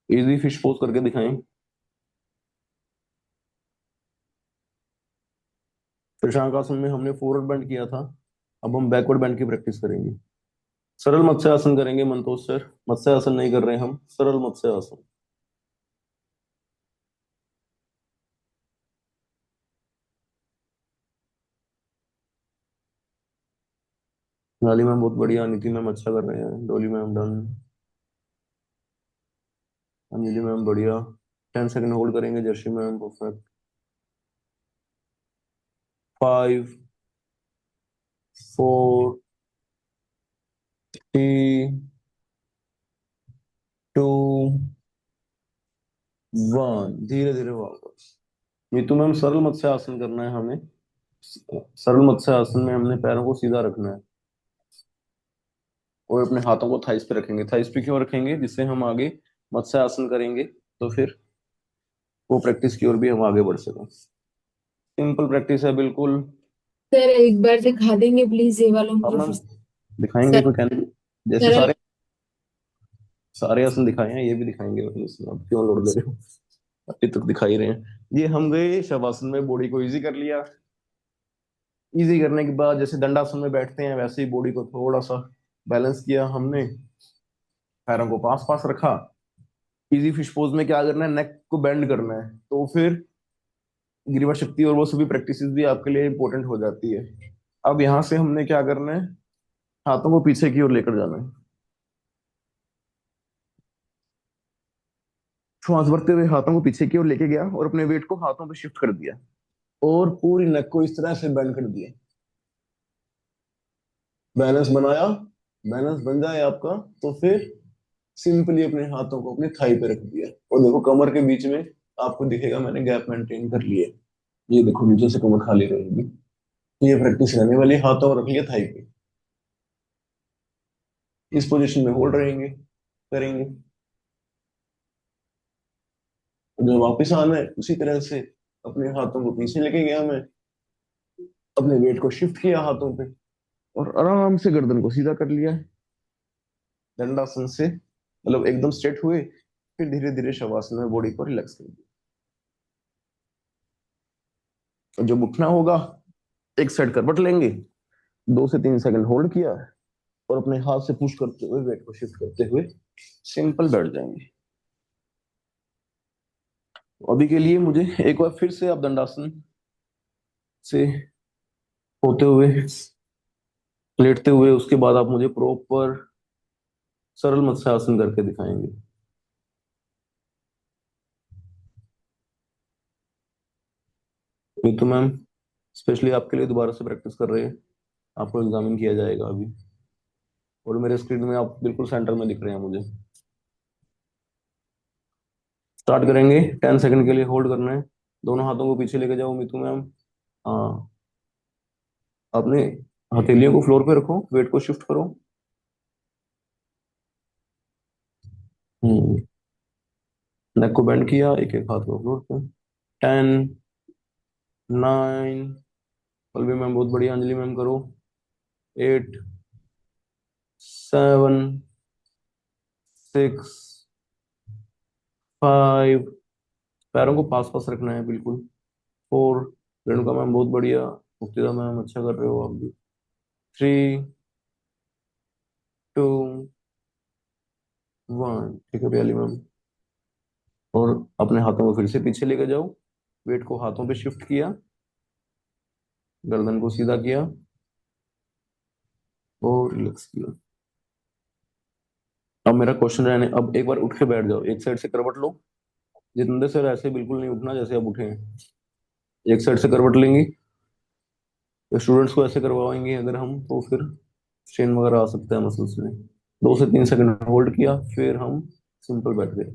इजी फिश पोज करके दिखाएं। शशांक आसन में हमने फॉरवर्ड बेंड किया था, अब हम बैकवर्ड बेंड की प्रैक्टिस करेंगे। सरल मत्स्य आसन करेंगे मंतोष सर, मत्स्य आसन नहीं कर रहे हम, सरल मत्स्य आसन। नाली मैम बहुत बढ़िया, नीति मैम अच्छा कर रहे हैं, डोली मैम डन, अंजलि मैम बढ़िया। 10 सेकंड होल्ड करेंगे, जर्सी मैम परफेक्ट। 5 4 3 2 1, धीरे धीरे वापस। नीतू मैम सरल मत्स्य आसन करना है हमें। सरल मत्स्य आसन में हमने पैरों को सीधा रखना है और अपने हाथों को थाइस पे रखेंगे। थाइस पे क्यों रखेंगे? जिससे हम आगे मत्स्य आसन करेंगे तो फिर वो प्रैक्टिस की ओर भी हम आगे बढ़ सकें। सिंपल प्रैक्टिस है बिल्कुल। सर एक बार दिखा देंगे प्लीज ये वाला अब मुझे मैम फिर। दिखाएंगे, सर कोई कहने जैसे सरल सारे सारे आसन दिखाए हैं, ये भी दिखाएंगे, मतलब इसमें आप क्यों लोड ले रहे हो, अभी तक दिखा ही रहे हैं। ये हम गए शवासन में, बॉडी को इजी कर लिया। इजी करने के बाद जैसे दंडासन में बैठते हैं वैसे ही बॉडी को थोड़ा सा बैलेंस किया हमने, पैरों को पास पास रखा। इजी फिश पोज में क्या करना है, नेक को बेंड करना है, तो फिर ग्रीवा शक्ति और वो सभी प्रैक्टिस भी आपके लिए इंपॉर्टेंट हो जाती है। अब यहाँ से हमने क्या करना है, हाथों को पीछे की ओर लेकर जाना है। श्वास भरते हुए हाथों को पीछे की ओर लेके गया और अपने वेट को हाथों पे शिफ्ट कर दिया और पूरी नेक को इस तरह से बेंड कर दिया। बैलेंस बनाया, बैलेंस बन जाए आपका तो फिर सिंपली अपने हाथों को अपने थाई पे रख दिया और देखो कमर के बीच में आपको दिखेगा मैंने गैप मेंटेन कर लिया। ये देखो नीचे से कमर खाली रहेगी, तो ये प्रैक्टिस रहने वाली। हाथों को रख लिया थाई पे, इस पोजीशन में होल्ड रहेंगे, करेंगे। और जब वापस आना है उसी तरह से अपने हाथों को पीछे लेके गया मैं, अपने वेट को शिफ्ट किया हाथों पे और आराम से गर्दन को सीधा कर लिया दंडासन से, मतलब एकदम स्ट्रेट हुए, फिर धीरे धीरे शवासन में बॉडी को रिलैक्स कर दिया। और जब उठना होगा एक साइड करवट लेंगे, 2 से 3 सेकंड होल्ड किया और अपने हाथ से पुश करते हुए वेट को शिफ्ट करते हुए सिंपल बैठ जाएंगे। अभी के लिए मुझे एक बार फिर से आप दंडासन से होते हुए, लेटते हुए, उसके बाद आप मुझे प्रॉपर सरल मत्स्यासन करके दिखाएंगे। नीतू मैम स्पेशली आपके लिए दोबारा से प्रैक्टिस कर रहे हैं, आपको एग्जामिन किया जाएगा अभी, और मेरे स्क्रीन में आप बिल्कुल सेंटर में दिख रहे हैं मुझे। स्टार्ट करेंगे, 10 सेकंड के लिए होल्ड करना है। दोनों हाथों को पीछे लेके जाओ मीतू मैम। हाँ, अपने हथेलियों को फ्लोर पे रखो, वेट को शिफ्ट करो। नेक को बेंड किया, एक एक हाथ को फ्लोर पे। 10 9, पल्लवी मैम बहुत बढ़िया, अंजलि मैम करो। 8 7 6 5, पैरों को पास पास रखना है बिल्कुल। 4, रेणुका मैम बहुत बढ़िया, मुक्तिदा मैम अच्छा कर रहे हो आप भी। 3 2 वन, ठीक है प्याली मैम। और अपने हाथों को फिर से पीछे लेके जाओ, वेट को हाथों पे शिफ्ट किया, गर्दन को सीधा किया और रिलैक्स किया। अब मेरा क्वेश्चन रहने, अब एक बार उठ के बैठ जाओ, एक साइड से करवट लो। जितेंद्र सर ऐसे बिल्कुल नहीं उठना जैसे आप उठे हैं, एक साइड से करवट लेंगे। स्टूडेंट्स को ऐसे करवाएंगे अगर हम, तो फिर स्ट्रेन वगैरह आ सकता है मसल्स में। 2 से 3 सेकंड होल्ड किया, फिर हम सिंपल बैठ गए।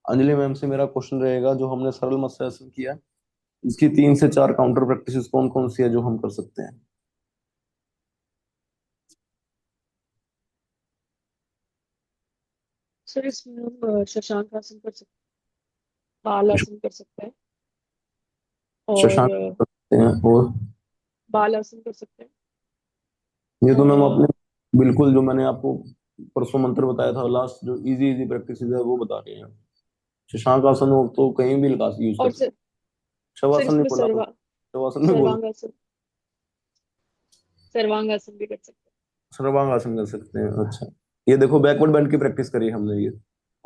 अंजलि मैम से मेरा क्वेश्चन रहेगा, जो हमने सरल मत्स्यासन किया, इसकी 3 से 4 काउंटर प्रैक्टिसेस कौन कौन सी है जो हम कर सकते हैं? सर इसमें हम शशांक आसन कर सकते हैं, बाल आसन कर सकते हैं, और शशांक कर सकते हैं, और बाल आसन कर सकते हैं। ये तो मैम आपने अ, बिल्कुल, जो मैंने आपको परसों मंत्र बताया था लास्ट, जो इजी इजी प्रैक्टिसेस है वो बता रहे हैं। शशांक आसन हो तो कहीं भी यूज कर और सकते। सर शवासन नहीं इसमें बोला तो, शवासन में बोल, सर्वांगासन, सर्वांगासन भी कर सकते हैं। सर्वांग आसन कर सकते हैं। अच्छा, ये देखो बैकवर्ड बेंड की प्रैक्टिस करी हमने, ये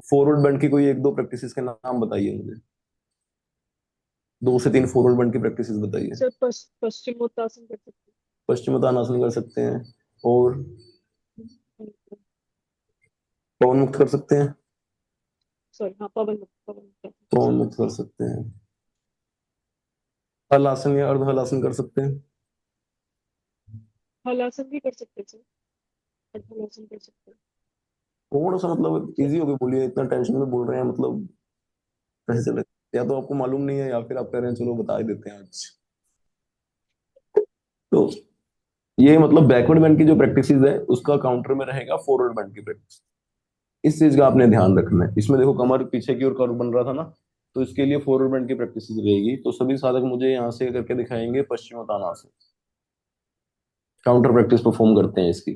फॉरवर्ड बेंड की कोई 1-2 प्रैक्टिसेस के नाम बताइए मुझे, 2 से 3 फॉरवर्ड बेंड की प्रैक्टिसेस बताइए। सर पश्चिमोत्तासन कर सकते पश्चिमोत्तानासन कर सकते हैं, और हैं। पवन मुक्त कर सकते हैं, सॉरी, हाँ, पवन मुक्त, पवन मुक्त कर पवन सकते मुक्त कर सकते हैं, हल आसन या अर्ध हल आसन कर सकते हैं। हैं। हलासन भी कर सकते हैं सर, हलासन कर सकते हैं कौन सा मतलब सर। इजी होके बोलिए, इतना टेंशन में बोल रहे हैं मतलब, कैसे चले? या तो आपको मालूम नहीं है, या फिर आप कह रहे हैं चलो बता ही देते हैं आज। तो ये मतलब बैकवर्ड बेंड की जो प्रैक्टिस है उसका काउंटर में रहेगा फॉरवर्ड बेंड की प्रैक्टिस। इस चीज का आपने ध्यान रखना है। इसमें देखो कमर पीछे की ओर कर्व बन रहा था ना, तो इसके लिए फॉरवर्ड बेंड की प्रैक्टिस रहेगी। तो सभी साधक मुझे यहाँ से करके दिखाएंगे पश्चिमोत्तानासन, काउंटर प्रैक्टिस परफॉर्म करते हैं इसकी।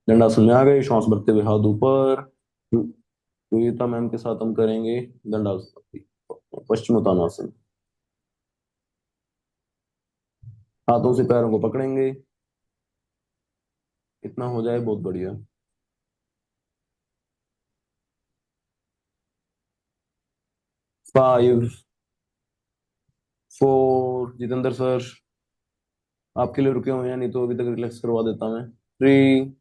दंडासन में आ गए, श्वास भरते हुए हाथ ऊपर। योगिता मैम के साथ हम करेंगे दंडासन, पश्चिमोत्तानासन। हाथों से पैरों को पकड़ेंगे, इतना हो जाए बहुत बढ़िया। 5, 4, जितेंद्र सर आपके लिए रुके हुए हैं, नहीं तो अभी तक रिलैक्स करवा देता मैं। 3,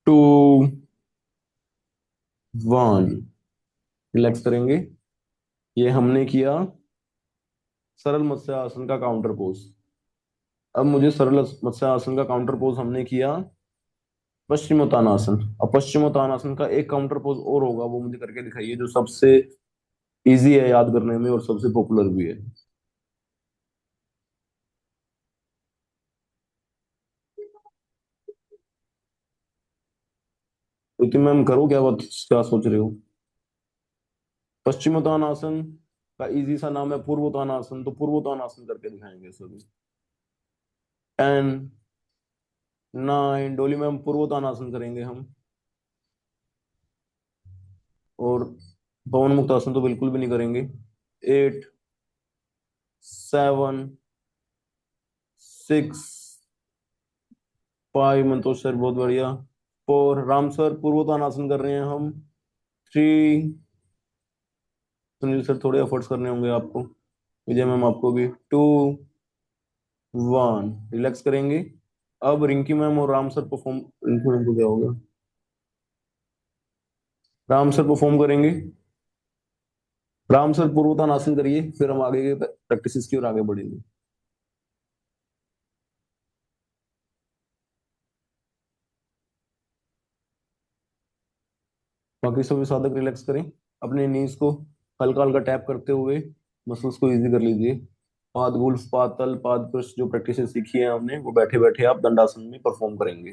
2, 1, रिलैक्स करेंगे। ये हमने किया सरल मत्स्यासन का काउंटर पोज। अब मुझे सरल मत्स्यासन का काउंटर पोज हमने किया पश्चिमोत्तानासन। अब पश्चिमोत्तानासन का एक काउंटर पोज और होगा, वो मुझे करके दिखाइए, जो सबसे इजी है याद करने में और सबसे पॉपुलर भी है। तो मैम करो, क्या बात, क्या सोच रहे हो? पश्चिमोत्तानासन का इजी सा नाम है पूर्वोत्तानासन, तो पूर्वोत्तानासन करके दिखाएंगे सभी। 10, 9, डोली मैम पूर्वोत्तानासन करेंगे हम। और पवन मुक्त आसन तो बिल्कुल भी नहीं करेंगे। 8, 7, 6, 5, मंतोष सर बहुत बढ़िया। 4, राम सर पूर्वोत्तानासन कर रहे हैं हम। 3, सुनील सर थोड़े एफर्ट्स करने होंगे आपको, विजय मैम आपको भी। 2, 1, रिलैक्स करेंगे। अब रिंकी मैम और Ram sir perform, Rinki ma'am को क्या होगा, राम सर परफॉर्म करेंगे। राम सर पूर्वोत्तानासन करिए, फिर हम आगे के प्रैक्टिसेस की ओर आगे बढ़ेंगे। बाकी सभी साधक रिलैक्स करें, अपने नीज को हल्का हल्का टैप करते हुए मसल्स को इजी कर लीजिए। पाद गुल्फ, पाद तल, पाद पृष्ठ, जो प्रैक्टिस सीखी है हमने, वो बैठे बैठे आप दंडासन में परफॉर्म करेंगे।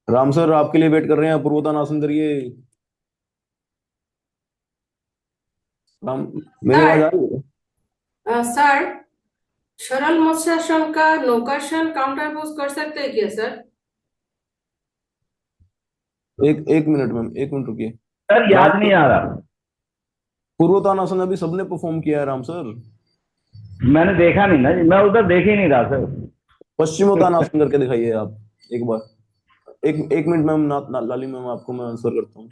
राम सर आपके लिए वेट कर रहे हैं, पूर्वोत्तानासन करिए। राम, मेरी आवाज आ सर, रही है? सर, सरल मत्स्यासन का नौकासन काउंटर पोज कर सकते हैं क्या सर? एक एक मिनट मैम, एक मिनट रुकिए। सर राम याद सर, नहीं आ रहा। पूर्वोत्तानासन अभी सबने परफॉर्म किया है राम सर। मैंने देखा नहीं ना जी, मैं उधर देख ही नहीं रहा सर। पश्चिमोत्तानासन करके दिखाइए आप एक बार। एक मिनट मैम, लाली मैम, आपको मैं आंसर करता हूँ।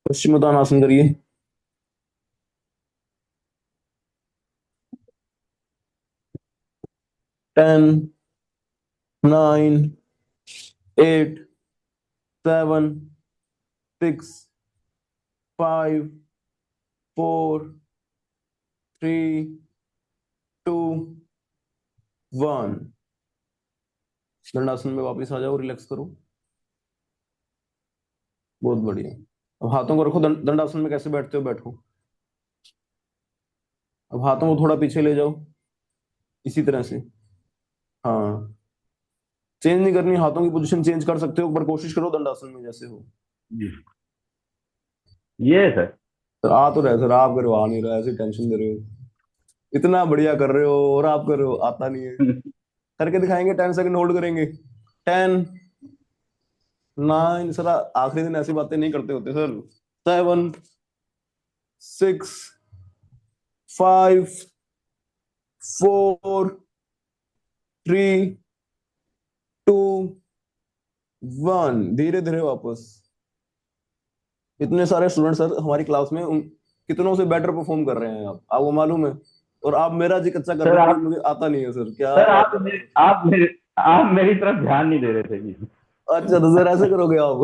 पश्चिमोत्तानासन करिए। 10, 9, 8, 7, 6, 5, 4, 3, 2, 1। दंडासन में वापस आ जाओ, रिलैक्स करो। बहुत बढ़िया। अब हाथों को रखो। दंडासन में कैसे बैठते हो बैठो। अब हाथों को थोड़ा पीछे ले जाओ, इसी तरह से। हाँ, चेंज नहीं करनी, हाथों की पोजीशन चेंज कर सकते हो, पर कोशिश करो दंडासन में जैसे हो। जी ये है सर। सर आ तो रहे सर, आप करो, आ नहीं रहा, ऐसे टेंशन दे रहे हो। इतना बढ़िया कर रहे हो और आप कर रहे हो, आता नहीं है। करके दिखाएंगे, 10 सेकंड होल्ड करेंगे। 10, 9, सर आखिरी दिन ऐसी बातें नहीं करते होते सर। 7, 6, 5, 4, 3, 2, 1। धीरे धीरे वापस। इतने सारे स्टूडेंट सर हमारी क्लास में, उन कितनों से बेटर परफॉर्म कर रहे हैं आप, आपको मालूम है। और आप मेरा जी कच्चा कर सर रहे हो कि आप मुझे आता नहीं है सर, क्या सर बात आप कर रहे मेरे हो। आप मेरे आप मेरी तरफ ध्यान नहीं दे रहे थे जी। अच्छा तो सर ऐसे करोगे आप,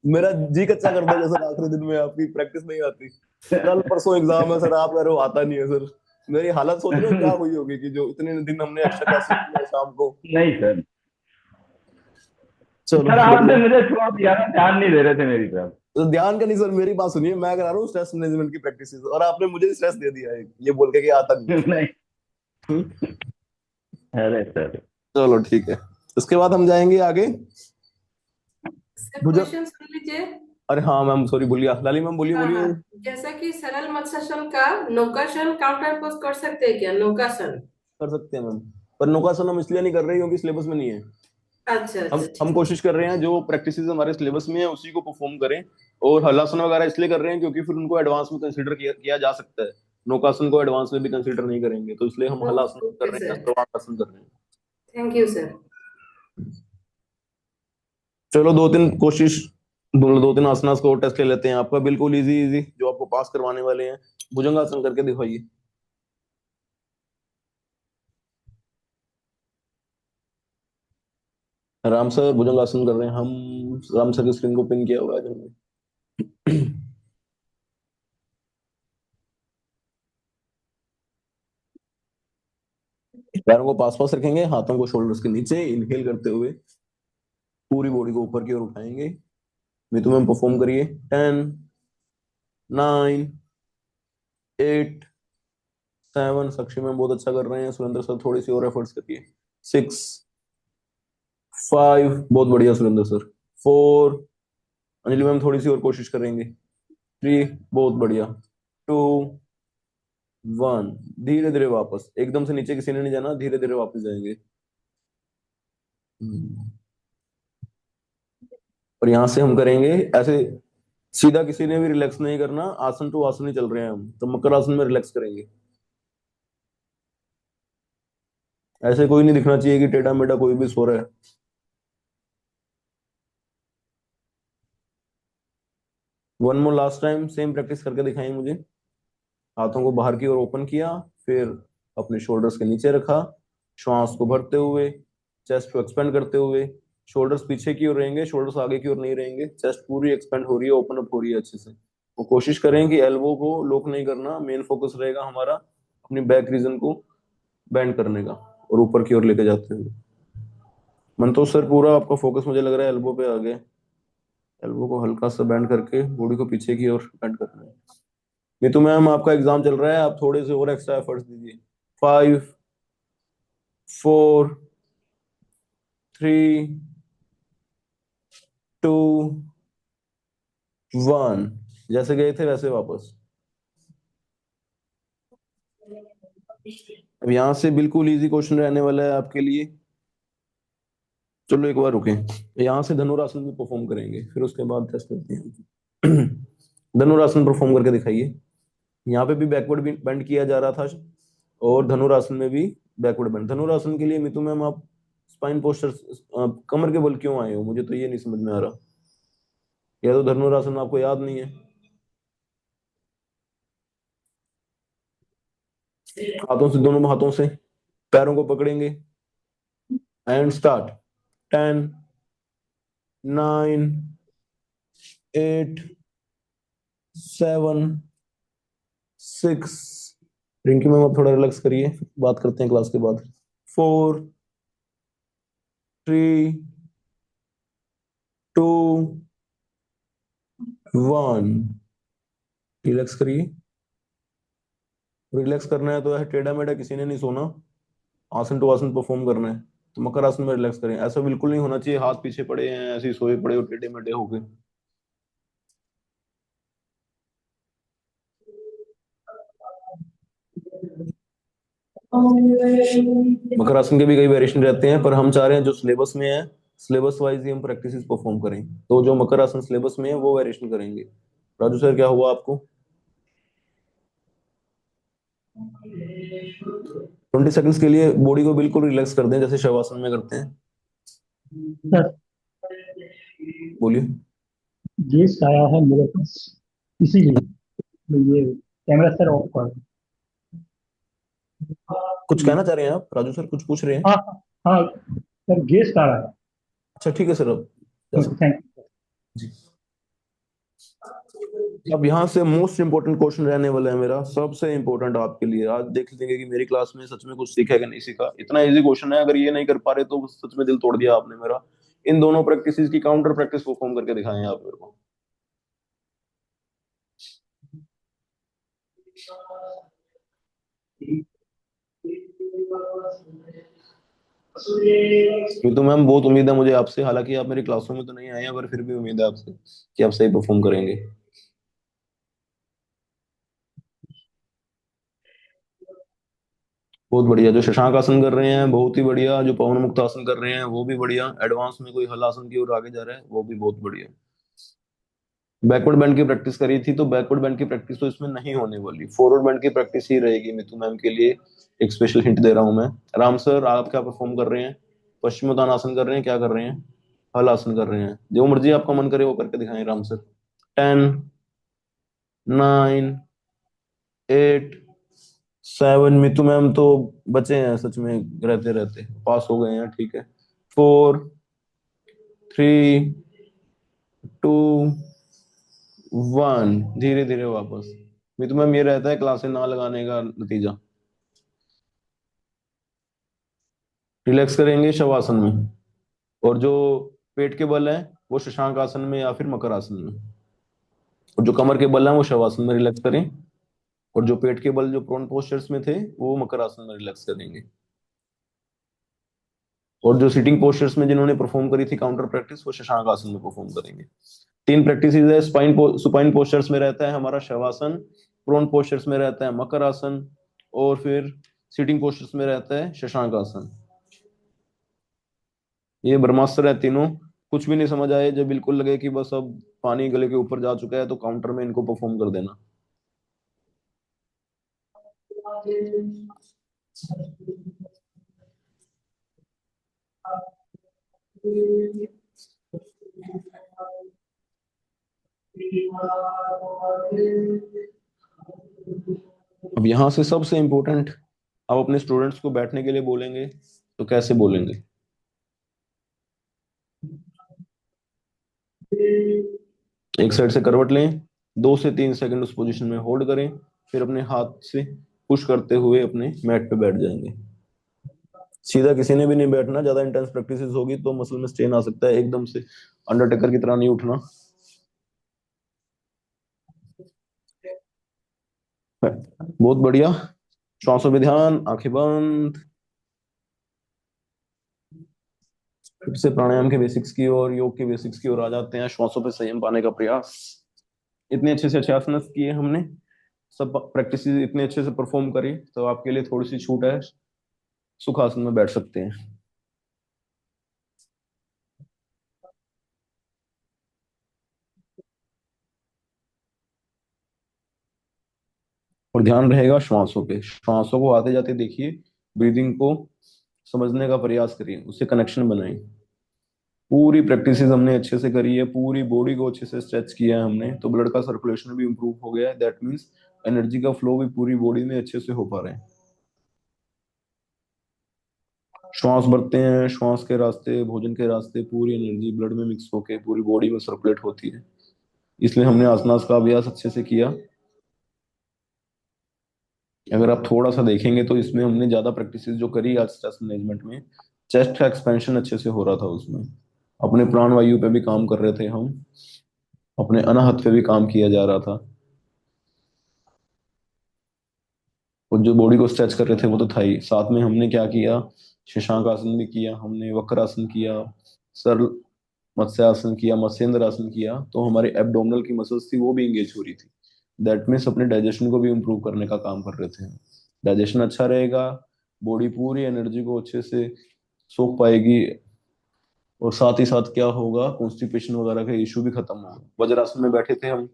मेरा जी कच्चा कर दोगे सर आखिरी दिन में, आपकी प्रैक्टिस नहीं आती। कल परसों एग्जाम है सर, आप कह रहे हो आता नहीं है सर। मेरी हालत सोच रहे हो क्या हुई होगी, कि जो इतने दिन हमने एक्स्ट्रा क्लासेस किया शाम को। नहीं सर। चलो सर आपने बढ़िया। मुझे छोड़ दिया ना, ध्यान नहीं दे रहे थे मेरी तरफ। तो ध्यान का नहीं सर, मेरी बात सुनिए, मैं करा रहा हूँ स्ट्रेस मैनेजमेंट की प्रैक्टिस, और आपने मुझे स्ट्रेस दे दिया है ये बोल के कि आता नहीं है। नहीं। हम्म? अरे सर। चलो ठीक है। उसके बाद हम जाएंगे आगे। सर भुजंग। क्वेश्चन सुन लीजिए। अरे हाँ मैम, सॉरी भूल गया, लाली मैम बोलिए हाँ हाँ, बोलिए। जैसा कि सरल मत्स्यासन का नौकासन काउंटर पोज कर सकते हैं क्या, नौकासन? कर सकते हैं मैम, पर नौकासन हम इसलिए नहीं कर रहे क्योंकि सिलेबस में नहीं है। अच्छा हम अच्छा हम ठीक। कोशिश कर रहे हैं जो प्रैक्टिस हमारे सिलेबस में है उसी को परफॉर्म करें। और हलासन वगैरह इसलिए कर रहे हैं क्योंकि फिर उनको एडवांस में कंसीडर किया जा सकता है। नौकासन को एडवांस में भी कंसीडर नहीं करेंगे, तो इसलिए हम हलासन कर ओके रहे हैं, सर, सर्वांगासन कर रहे हैं। Thank you sir. चलो दो तीन कोशिश, दो तीन आसनास को टेस्ट ले लेते हैं आपका, बिल्कुल इजी इजी जो आपको पास करवाने वाले हैं। भुजंगासन करके दिखाइए। राम सर भुजंगासन कर रहे हैं हम। राम सर की स्क्रीन को पिन किया हुआ है हमने। पैरों को पास पास रखेंगे, हाथों को शोल्डर्स के नीचे, इनहेल करते हुए पूरी बॉडी को ऊपर की ओर उठाएंगे। मैं तुम्हें परफॉर्म करिए। 10, 9, 8, 7, साक्षी मैम बहुत अच्छा कर रहे हैं, सुरेंद्र सर थोड़ी सी और एफर्ट्स करिए। 6, 5, बहुत बढ़िया सुरेंद्र सर। 4, अंजलि मैम थोड़ी सी और कोशिश करेंगे। 3, बहुत बढ़िया। 2, 1। धीरे धीरे वापस, एकदम से नीचे किसी ने नहीं जाना, धीरे धीरे वापस जाएंगे। और यहाँ से हम करेंगे ऐसे, सीधा किसी ने भी रिलैक्स नहीं करना, आसन टू आसन ही चल रहे हैं हम, तो मकर आसन में रिलैक्स करेंगे। ऐसे कोई नहीं दिखना चाहिए कि टेढ़ा मेढ़ा कोई भी सो रहा है। One more last time, same practice करके दिखाएंगे मुझे। हाथों को बाहर की ओर ओपन किया, फिर अपने शोल्डर्स के नीचे रखा, श्वास को भरते हुए, चेस्ट को एक्सपेंड करते हुए। शोल्डर्स पीछे की ओर रहेंगे, शोल्डर्स आगे की ओर नहीं रहेंगे, चेस्ट पूरी एक्सपेंड हो रही है, ओपन अप हो रही है अच्छे से। वो कोशिश करें कि एल्बो को लॉक नहीं करना, मेन फोकस रहेगा हमारा अपनी बैक रीजन को बैंड करने का, और ऊपर की ओर लेके जाते हुए। मंतोष सर पूरा आपका फोकस मुझे लग रहा है एल्बो पे आ गया। एल्बो को हल्का सा बैंड करके बॉडी को पीछे की ओर बैंड करना है। नहीं तो मैम आपका एग्जाम चल रहा है, आप थोड़े से और एक्स्ट्रा एफर्ट्स दीजिए। 5, 4, 3, 2, 1। जैसे गए थे वैसे वापस। अब यहाँ से बिल्कुल इजी क्वेश्चन रहने वाला है आपके लिए। चलो एक बार रुके, यहाँ से धनुरासन भी परफॉर्म करेंगे, फिर उसके बाद टेस्ट करते हैं। धनुरासन परफॉर्म करके दिखाइए। यहाँ पे भी बैकवर्ड बेंड किया जा रहा था और धनुरासन में भी बैकवर्ड बेंड। धनुरासन के लिए मितु मैम आप स्पाइन पोस्चर कमर के बल क्यों आए हो, मुझे तो ये नहीं समझ में आ रहा। या तो धनुरासन आपको याद नहीं है। हाथों से, दोनों हाथों से पैरों को पकड़ेंगे एंड स्टार्ट। 10, 9, 8, 7, 6। रिंकी मैम आप थोड़ा रिलैक्स करिए, बात करते हैं क्लास के बाद। 4, 3, 2, 1। रिलैक्स करिए। रिलैक्स करना है तो ऐसे टेढ़ा मेढ़ा किसी ने नहीं सोना, आसन टू आसन परफॉर्म करना है। तो मकर आसन में रिलैक्स करें, ऐसा बिल्कुल नहीं होना चाहिए हाथ पीछे पड़े हैं ऐसे ही सोए पड़े हो टेढ़े मेढ़े हो गए। मकर आसन के भी कई वेरिएशन रहते हैं, पर हम चाह रहे हैं जो सिलेबस में है, सिलेबस वाइज ही हम प्रैक्टिस परफॉर्म करें। तो जो मकर आसन सिलेबस में है वो वेरिएशन करेंगे। राजू सर क्या हुआ आपको? 20 सेकंड्स के लिए बॉडी को बिल्कुल रिलैक्स कर दें जैसे शवासन में करते हैं। सर बोलिए। गेस्ट आया है मेरे पास, इसीलिए मैं ये कैमरा सर ऑफ कर दूं। कुछ कहना चाह रहे हैं आप? राजू सर कुछ पूछ रहे हैं? हाँ हाँ सर, गेस्ट आ रहा है। अच्छा ठीक है सर, अब जा सकते थैंक यू। हैं। जी। अब यहाँ से मोस्ट इंपोर्टेंट क्वेश्चन रहने वाला है मेरा, सबसे इंपोर्टेंट आपके लिए। आज देख लेंगे कि मेरी क्लास में सच में कुछ सीखा है कि नहीं सीखा। इतना इजी क्वेश्चन है, अगर ये नहीं कर पा रहे तो सच में दिल तोड़ दिया आपने मेरा। इन दोनों प्रैक्टिसेस की काउंटर प्रैक्टिस परफॉर्म करके दिखाएं आप मेरे को। ये तो मैम बहुत उम्मीद है मुझे आपसे, हालांकि आप मेरी क्लासों में तो नहीं आए हैं, पर फिर भी उम्मीद है आपसे कि आप सही परफॉर्म करेंगे। बहुत बढ़िया। जो शशांक आसन कर रहे हैं बहुत ही बढ़िया, जो पवन मुक्त आसन कर रहे हैं वो भी बढ़िया, एडवांस में कोई हल आसन की ओर आगे जा रहा है वो भी बहुत बढ़िया। बैकवर्ड बेंड की प्रैक्टिस करी थी तो बैकवर्ड बेंड की प्रैक्टिस तो इसमें नहीं होने वाली, फॉरवर्ड बेंड की प्रैक्टिस ही रहेगी मितू मैम के लिए। एक स्पेशल हिंट दे रहा हूं मैं। राम सर आप क्या परफॉर्म कर रहे हैं? पश्चिमोत्तान आसन कर रहे हैं, क्या कर रहे हैं? हल आसन कर रहे हैं। जो मर्जी आपका मन करे वो करके दिखाएं राम सर। 10, 9, 8, 7। मितू मैम तो बचे हैं सच में, रहते रहते पास हो गए हैं, ठीक है। 4, 3, 2, 1। धीरे धीरे वापस। मितू मैम ये रहता है क्लासे ना लगाने का नतीजा। रिलैक्स करेंगे शवासन में, और जो पेट के बल है वो शशांक आसन में या फिर मकर आसन में, और जो कमर के बल है वो शवासन में रिलैक्स करें, और जो पेट के बल जो प्रोन पोस्चर्स में थे वो मकर आसन में रिलैक्स करेंगे। और जो सिटिंग पोस्चर्स में जिन्होंने परफॉर्म करी थी काउंटर प्रैक्टिस वो शशांक आसन में परफॉर्म करेंगे। 3 प्रैक्टिस है। सुपाइन पोस्चर्स में रहता है हमारा शवासन, प्रोन पोस्चर्स में रहता है मकर आसन, और फिर सिटिंग पोस्चर्स में रहता है शशांक आसन। ये ब्रह्मास्त्र है तीनों। कुछ भी नहीं समझ आए, जब बिल्कुल लगे कि बस अब पानी गले के ऊपर जा चुका है तो काउंटर में इनको परफॉर्म कर देना। अब यहाँ से सबसे इंपॉर्टेंट, आप अपने स्टूडेंट्स को बैठने के लिए बोलेंगे तो कैसे बोलेंगे? एक साइड से करवट लें, 2 से 3 सेकंड उस पोजीशन में होल्ड करें, फिर अपने हाथ से पुश करते हुए अपने मैट पे बैठ जाएंगे। सीधा किसी ने भी नहीं बैठना, ज्यादा इंटेंस प्रैक्टिस होगी तो मसल में स्ट्रेन आ सकता है, एकदम से अंडरटेकर की तरह नहीं उठना। बहुत बढ़िया। श्वासों पे ध्यान, आंखें बंद। फिर से प्राणायाम के बेसिक्स की और योग के बेसिक्स की ओर आ जाते हैं। श्वासों पे संयम पाने का प्रयास। इतने अच्छे से अच्छे आसन किए हमने, सब प्रैक्टिस इतने अच्छे से परफॉर्म करी, तो आपके लिए थोड़ी सी छूट है, सुखासन में बैठ सकते हैं। और ध्यान रहेगा श्वासों पे, श्वासों को आते जाते देखिए, ब्रीदिंग को समझने का प्रयास करिए, उससे कनेक्शन बनाएं। पूरी प्रैक्टिसेस हमने अच्छे से करी है, पूरी बॉडी को अच्छे से स्ट्रेच किया है हमने, तो ब्लड का सर्कुलेशन भी इंप्रूव हो गया है। दैट मीन्स एनर्जी का फ्लो भी पूरी बॉडी में अच्छे से हो पा रहे हैं। श्वास भरते हैं, श्वास के रास्ते, भोजन के रास्ते पूरी एनर्जी ब्लड में मिक्स होके पूरी बॉडी में सर्कुलेट होती है। इसलिए हमने आसनास का अभ्यास अच्छे से किया। अगर आप थोड़ा सा देखेंगे तो इसमें हमने ज्यादा प्रैक्टिसेस जो करी आज स्ट्रेस मैनेजमेंट में, चेस्ट का एक्सपेंशन अच्छे से हो रहा था उसमें, अपने प्राण वायु पे भी काम कर रहे थे हम, अपने अनाहत पे भी काम किया जा रहा था। और जो बॉडी को स्ट्रेच कर रहे थे वो तो था ही, साथ में हमने क्या किया, शशांक आसन भी किया हमने, वक्रासन किया, सरल मत्स्यासन किया, मत्स्येंद्र आसन किया, तो हमारे एब्डोमिनल की मसल्स थी वो भी इंगेज हो रही थी। दैट मीन्स अपने डाइजेशन को भी इम्प्रूव करने का काम कर रहे थे। डाइजेशन अच्छा रहेगा, बॉडी पूरी एनर्जी को अच्छे से सोख पाएगी, और साथ ही साथ क्या होगा, कॉन्स्टिपेशन वगैरह का इशू भी खत्म होगा। वज्रासन में बैठे थे हम,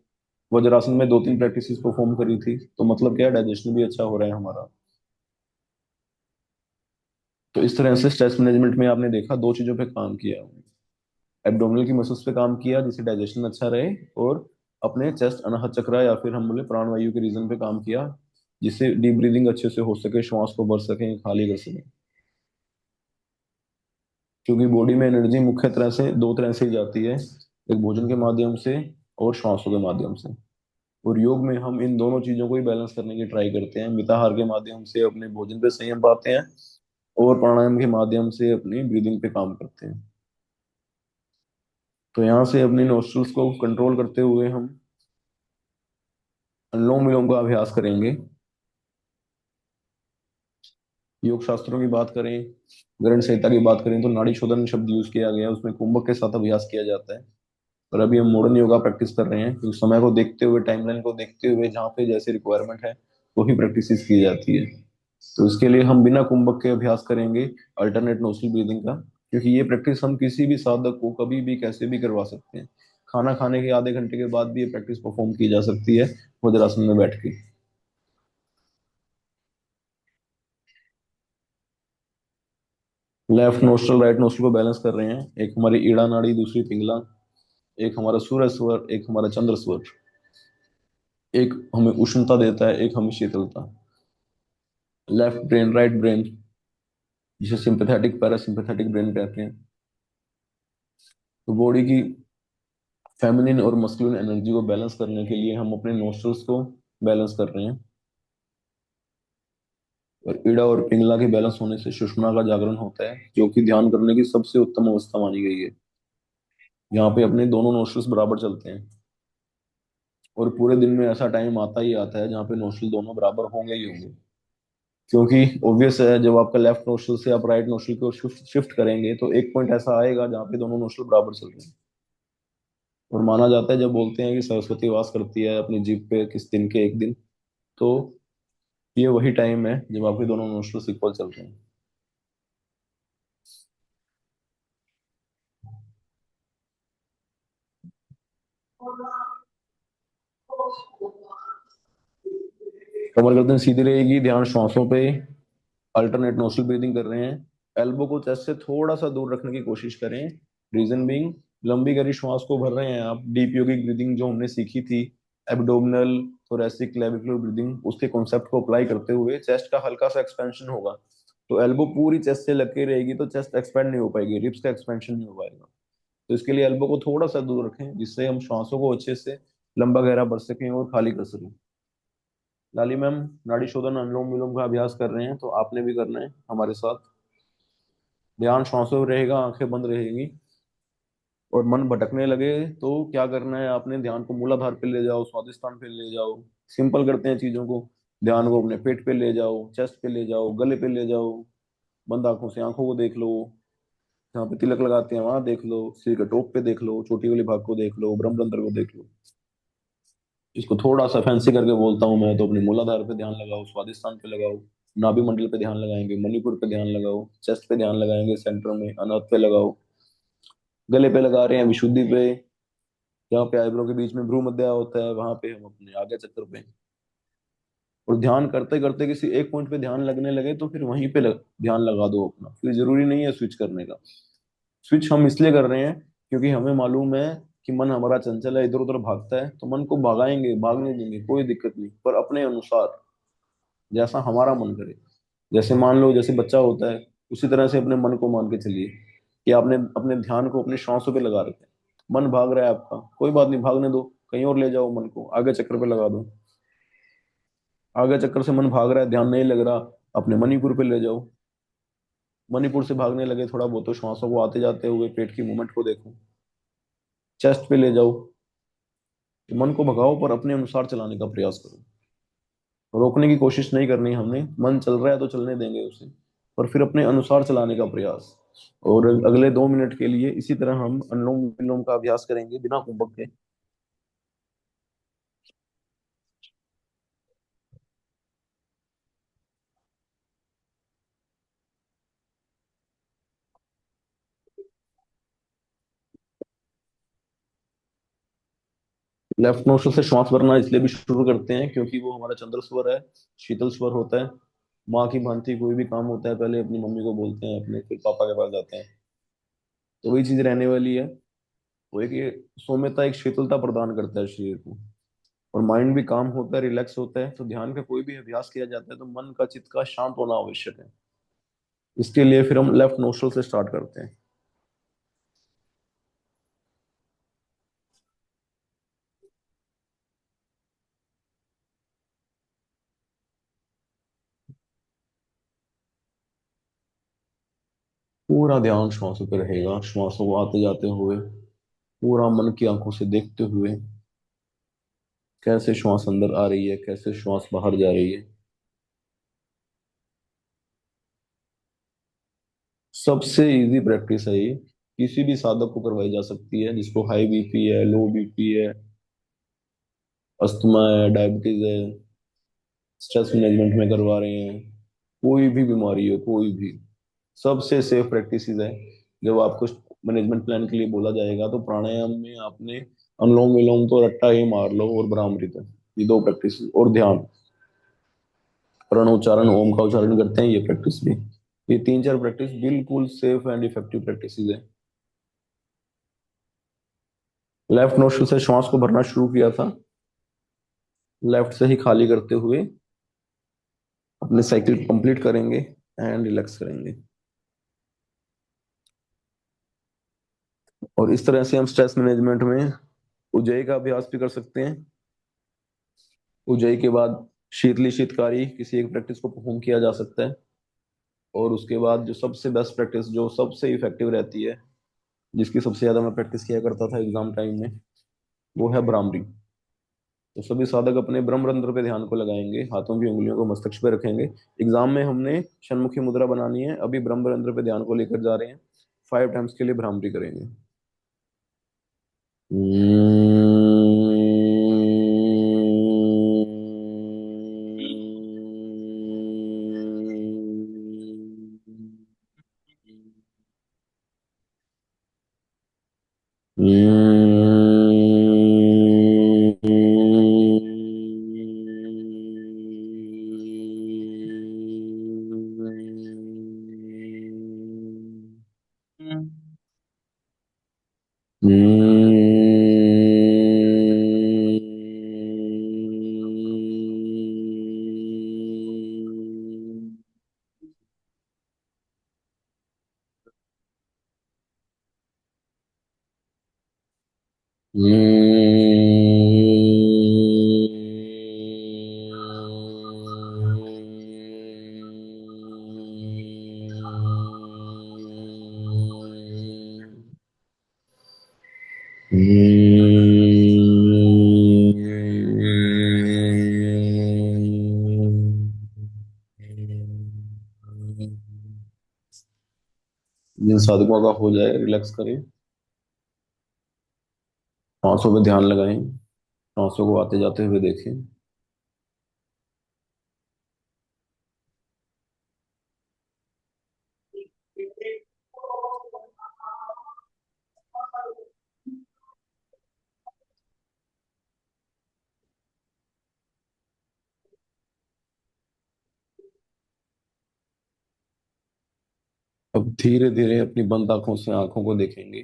वज्रासन में 2-3 प्रैक्टिसेस परफॉर्म करी थी, तो मतलब क्या, डाइजेशन भी अच्छा हो रहा है हमारा। तो इस तरह से स्ट्रेस मैनेजमेंट में आपने देखा दो चीजों पे काम किया, एब्डोमिनल की मसल्स पे काम किया जिससे डाइजेशन अच्छा रहे, और अपने चेस्ट अनाहत चक्र या फिर हम बोले प्राण वायु के रीजन पे काम किया, जिससे डीप ब्रीदिंग अच्छे से हो सके, श्वास को भर सकें, खाली कर सकें। क्योंकि बॉडी में एनर्जी मुख्य तरह से दो तरह से ही जाती है, एक भोजन के माध्यम से और श्वासों के माध्यम से। और योग में हम इन दोनों चीजों को ही बैलेंस करने की ट्राई करते हैं, मिताहार के माध्यम से अपने भोजन पे संयम पाते हैं, और प्राणायाम के माध्यम से अपनी ब्रीदिंग पे काम करते हैं। तो यहाँ से अपनी नोस्ट्रल्स को कंट्रोल करते हुए हम अनुलोम विलोम का अभ्यास करेंगे। योग शास्त्रों की बात करें, ग्रंथ संहिता की बात करें, तो नाड़ी शोधन शब्द यूज किया गया है, उसमें कुंभक के साथ अभ्यास किया जाता है। और अभी हम मॉडर्न योगा प्रैक्टिस कर रहे हैं, क्योंकि समय को देखते हुए, टाइमलाइन को देखते हुए, जहाँ पे जैसे रिक्वायरमेंट है वही प्रैक्टिस की जाती है। तो इसके लिए हम बिना कुंभक के अभ्यास करेंगे अल्टरनेट नोस्ट्रल ब्रीदिंग का, क्योंकि ये प्रैक्टिस हम किसी भी साधक को कभी भी कैसे भी करवा सकते हैं। खाना खाने के आधे घंटे के बाद भी ये प्रैक्टिस परफॉर्म की जा सकती है वज्रासन में बैठ के। लेफ्ट नोस्ट्रल राइट नोस्ट्रल को बैलेंस कर रहे हैं, एक हमारी ईड़ा नाड़ी, दूसरी पिंगला, एक हमारा सूर्य स्वर, एक हमारा चंद्र स्वर, एक हमें उष्णता देता है, एक हमें शीतलता। लेफ्ट ब्रेन राइट ब्रेन, जिसे सिंपैथेटिक पैरासिम्पैथेटिक ब्रेन कहते हैं। तो बॉडी की फेमिनिन और मस्कुलिन एनर्जी को बैलेंस करने के लिए हम अपने नोस्ट्रल्स को बैलेंस कर रहे हैं, और ईड़ा और पिंगला के बैलेंस होने से सुषुम्ना का जागरण होता है, जो कि ध्यान करने की सबसे उत्तम अवस्था मानी गई है। यहाँ पे अपने दोनों नोस्ट्रल्स बराबर चलते हैं, और पूरे दिन में ऐसा टाइम आता ही आता है जहाँ पे नोस्ट्रल दोनों बराबर होंगे ही होंगे। क्योंकि ऑब्वियस है, जब आपका लेफ्ट नोस्ट्रल से आप राइट नोस्ट्रल को शिफ्ट शिफ्ट करेंगे तो एक पॉइंट ऐसा आएगा जहाँ पे दोनों नोस्ट्रल बराबर चल रहे हैं। और माना जाता है, जब बोलते हैं कि सरस्वती वास करती है अपनी जीभ पे किस दिन के एक दिन, तो ये वही टाइम है जब आपके दोनों नोस्ट्रल्स इक्वल चल रहे हैं। कमर गर्दन सीधी रहेगी, ध्यान श्वासों पे, अल्टरनेट नोस्ट्रल ब्रीदिंग कर रहे हैं। एल्बो को चेस्ट से थोड़ा सा दूर रखने की कोशिश करें, रीजन बीइंग, लंबी गहरी श्वास को भर रहे हैं आप, डीप योगिक ब्रीदिंग जो हमने सीखी थी, एब्डोमिनल थोरैसिक क्लेविकुलर ब्रीदिंग, उसके कॉन्सेप्ट को अप्लाई करते हुए चेस्ट का हल्का सा एक्सपेंशन होगा। तो एल्बो पूरी चेस्ट से लग के रहेगी तो चेस्ट एक्सपेंड नहीं हो पाएगी, रिब्स का एक्सपेंशन नहीं हो पाएगा। तो इसके लिए एल्बो को थोड़ा सा दूर रखें, जिससे हम श्वासों को अच्छे से लंबा गहरा भर सकें और खाली कर सकें। लाली मैम नाड़ी शोधन अनुलोम विलोम का अभ्यास कर रहे हैं, तो आपने भी करना है हमारे साथ। ध्यान श्वासों में रहेगा, आंखें बंद रहेगी, और मन भटकने लगे तो क्या करना है, आपने ध्यान को मूलाधार पे ले जाओ, स्वादिष्ठान पे ले जाओ। सिंपल करते हैं चीजों को, ध्यान को अपने पेट पे ले जाओ, चेस्ट पे ले जाओ, गले पे ले जाओ, बंद आंखों से आंखों को देख लो, जहाँ पे तिलक लगाते हैं वहां देख लो, सिर के टोप पे देख लो, चोटी वाले भाग को देख लो, ब्रह्मरंध्र को देख लो। इसको थोड़ा सा फैंसी करके बोलता हूँ मैं, तो अपने मूलाधार पे ध्यान लगाओ, स्वादिष्ठान पे लगाओ, नाभि मंडल पे ध्यान लगाएंगे, मणिपुर पे ध्यान लगाओ, चेस्ट पे ध्यान लगाएंगे, सेंटर में अनाहत पे लगाओ, गले पे लगा रहे हैं विशुद्धि पे, जहाँ पे आईब्रो के बीच में भ्रू मध्य होता है वहां पे हम अपने आगे चक्र पे। और ध्यान करते करते किसी एक पॉइंट पे ध्यान लगने लगे तो फिर वहीं पे ध्यान लगा दो अपना, फिर जरूरी नहीं है स्विच करने का। स्विच हम इसलिए कर रहे हैं क्योंकि हमें मालूम है कि मन हमारा चंचल है, इधर उधर भागता है, तो मन को भगाएंगे, भागने देंगे, कोई दिक्कत नहीं, पर अपने अनुसार, जैसा हमारा मन करे। जैसे मान लो जैसे बच्चा होता है, उसी तरह से अपने मन को मान के चलिए कि आपने अपने ध्यान को अपने श्वासों पे लगा रखे, मन भाग रहा है आपका, कोई बात नहीं, भागने दो, कहीं और ले जाओ मन को, आगे चक्कर पे लगा दो। आगे चक्कर से मन भाग रहा है, ध्यान नहीं लग रहा, अपने मणिपुर पे ले जाओ, मणिपुर से भागने लगे थोड़ा बहुत तो श्वासों को आते जाते हुए पेट की मूवमेंट को देखो, चेस्ट पे ले जाओ। तो मन को भगाओ पर अपने अनुसार चलाने का प्रयास करो, रोकने की कोशिश नहीं करनी हमने, मन चल रहा है तो चलने देंगे उसे, पर फिर अपने अनुसार चलाने का प्रयास। और अगले 2 मिनट के लिए इसी तरह हम अनुलोम विलोम का अभ्यास करेंगे बिना कुंभक के। लेफ्ट नोस्ट्रल से श्वास भरना इसलिए भी शुरू करते हैं क्योंकि वो हमारा चंद्र स्वर है, शीतल स्वर होता है। माँ की भांति कोई भी काम होता है पहले अपनी मम्मी को बोलते हैं अपने, फिर पापा के पास जाते हैं, तो वही चीज रहने वाली है। वो एक ये सौम्यता, एक शीतलता प्रदान करता है शरीर को, और माइंड भी काम होता है, रिलैक्स होता है। तो ध्यान का कोई भी अभ्यास किया जाता है तो मन का, चित्त का शांत होना आवश्यक है। इसके लिए फिर हम लेफ्ट नोस्ट्रल से स्टार्ट करते हैं। पूरा ध्यान श्वासों पे रहेगा, श्वासों को आते जाते हुए पूरा मन की आंखों से देखते हुए कैसे श्वास अंदर आ रही है, कैसे श्वास बाहर जा रही है। सबसे इजी प्रैक्टिस है ये, किसी भी साधक को करवाई जा सकती है, जिसको हाई बीपी है, लो बीपी है, अस्थमा है, डायबिटीज है, स्ट्रेस मैनेजमेंट में करवा रहे हैं, कोई भी बीमारी हो, कोई भी। सबसे सेफ प्रैक्टिस है। जब आपको मैनेजमेंट प्लान के लिए बोला जाएगा तो प्राणायाम में आपने अनुलोम विलोम तो रट्टा ही मार लो, और भ्रामरी, ये 2 प्रैक्टिस, और ध्यान, प्रण उच्चारण, ओम का उच्चारण करते हैं, ये प्रैक्टिस भी, ये 3-4 प्रैक्टिस बिल्कुल सेफ एंड इफेक्टिव प्रैक्टिस है। लेफ्ट नोस्ट्रल से श्वास को भरना शुरू किया था, लेफ्ट से ही खाली करते हुए अपने साइकिल कंप्लीट करेंगे एंड रिलैक्स करेंगे। और इस तरह से हम स्ट्रेस मैनेजमेंट में उज्जयी का अभ्यास भी कर सकते हैं। उज्जयी के बाद शीतली शीतकारी किसी एक प्रैक्टिस को परफॉर्म किया जा सकता है। और उसके बाद जो सबसे बेस्ट प्रैक्टिस, जो सबसे इफेक्टिव रहती है, जिसकी सबसे ज्यादा मैं प्रैक्टिस किया करता था एग्जाम टाइम में, वो है भ्रामरी। तो सभी साधक अपने ब्रह्मरंध्र पे ध्यान को लगाएंगे, हाथों की उंगलियों को मस्तक पे रखेंगे। एग्जाम में हमने षण्मुखी मुद्रा बनानी है, अभी ब्रह्मरंध्र पे ध्यान को लेकर जा रहे हैं। 5 टाइम्स के लिए भ्रामरी करेंगे। जिन साधकों का हो जाए रिलैक्स करें, सांसों पे ध्यान लगाएं, सांसों को आते जाते हुए देखें। अब धीरे धीरे अपनी बंद आंखों से आंखों को देखेंगे।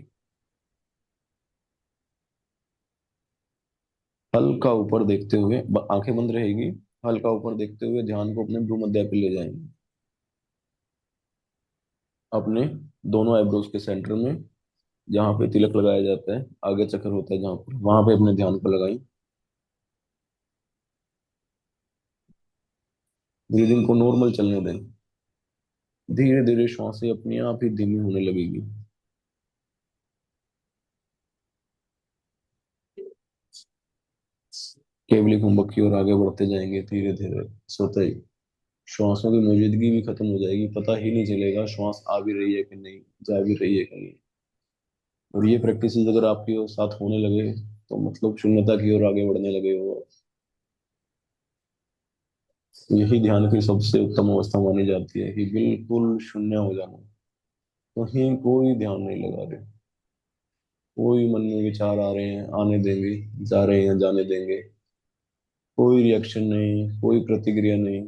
हल्का ऊपर देखते हुए आंखें बंद रहेगी। हल्का ऊपर देखते हुए ध्यान को अपने भ्रू मध्य पे ले जाएंगे, अपने दोनों आईब्रोज के सेंटर में, जहाँ पे तिलक लगाया जाता है, आगे चक्र होता है जहाँ पर, वहां पे अपने ध्यान को लगाएं। ब्रीदिंग को नॉर्मल चलने दें। धीरे धीरे श्वासें अपने आप ही धीमी होने लगेगी। केवली कुंभक की ओर आगे बढ़ते जाएंगे धीरे धीरे, स्वतः ही श्वासों की मौजूदगी भी खत्म हो जाएगी, पता ही नहीं चलेगा श्वास आ भी रही है कि नहीं, जा भी रही है कि नहीं। और ये प्रैक्टिस अगर आपके साथ होने लगे तो मतलब शून्यता की ओर आगे बढ़ने लगे हो। यही ध्यान की सबसे उत्तम अवस्था मानी जाती है कि बिल्कुल शून्य हो जाना, कहीं कोई ध्यान नहीं लगा रहे, कोई मन में विचार आ रहे हैं आने देंगे, जा रहे हैं जाने देंगे, कोई रिएक्शन नहीं, कोई प्रतिक्रिया नहीं।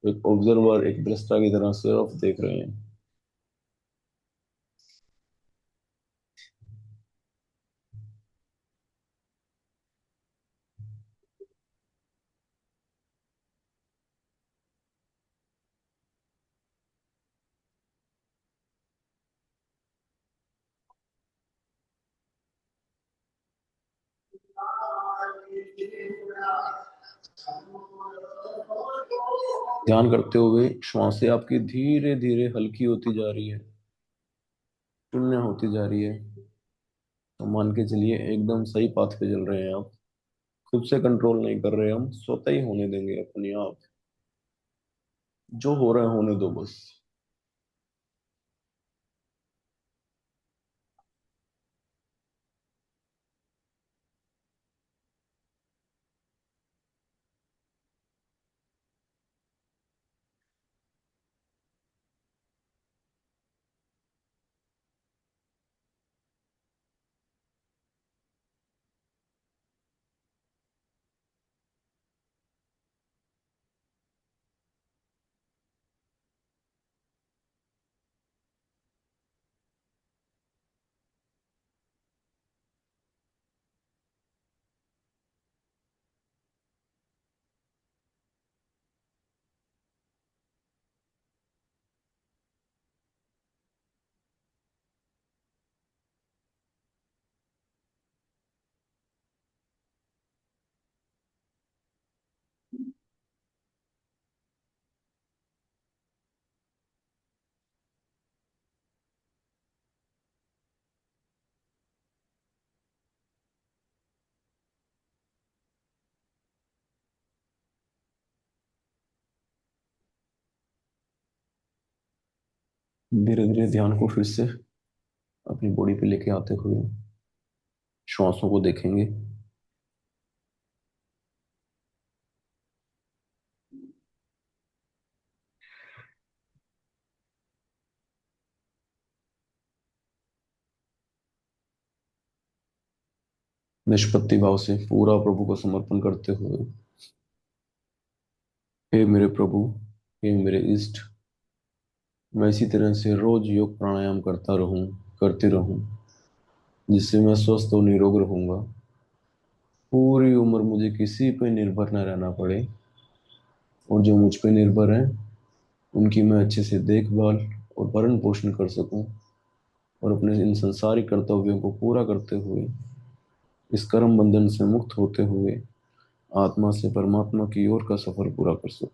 एक ऑब्जर्वर, एक दृष्टा की तरह सिर्फ देख रहे हैं। ध्यान करते हुए श्वासें आपकी धीरे धीरे हल्की होती जा रही है, शून्य होती जा रही है। तो मान के चलिए एकदम सही पाथ पे चल रहे हैं आप। खुद से कंट्रोल नहीं कर रहे हम, स्वतः ही होने देंगे अपने आप। जो हो रहा है होने दो बस। धीरे धीरे ध्यान को फिर से अपनी बॉडी पे लेके आते हुए श्वासों को देखेंगे। निष्पत्ति भाव से पूरा प्रभु को समर्पण करते हुए, हे मेरे प्रभु, हे मेरे इष्ट, मैं इसी तरह से रोज योग प्राणायाम करता रहूं, करती रहूं, जिससे मैं स्वस्थ और निरोग रहूंगा। पूरी उम्र मुझे किसी पे निर्भर न रहना पड़े, और जो मुझ पे निर्भर हैं उनकी मैं अच्छे से देखभाल और भरण पोषण कर सकूं, और अपने इन संसारिक कर्तव्यों को पूरा करते हुए, इस कर्म बंधन से मुक्त होते हुए आत्मा से परमात्मा की ओर का सफर पूरा कर सकूं।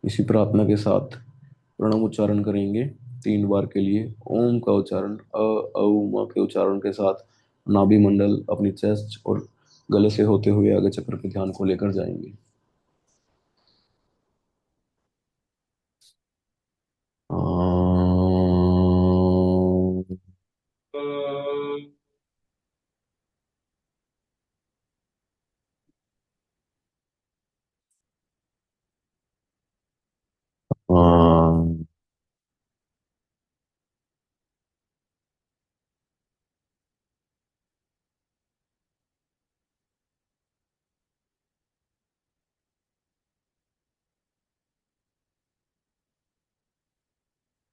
इसी प्रार्थना के साथ प्रणव उच्चारण करेंगे 3 बार के लिए। ओम का उच्चारण अ औ म के उच्चारण के साथ नाभि मंडल, अपनी चेस्ट और गले से होते हुए आगे चक्र के ध्यान को लेकर जाएंगे।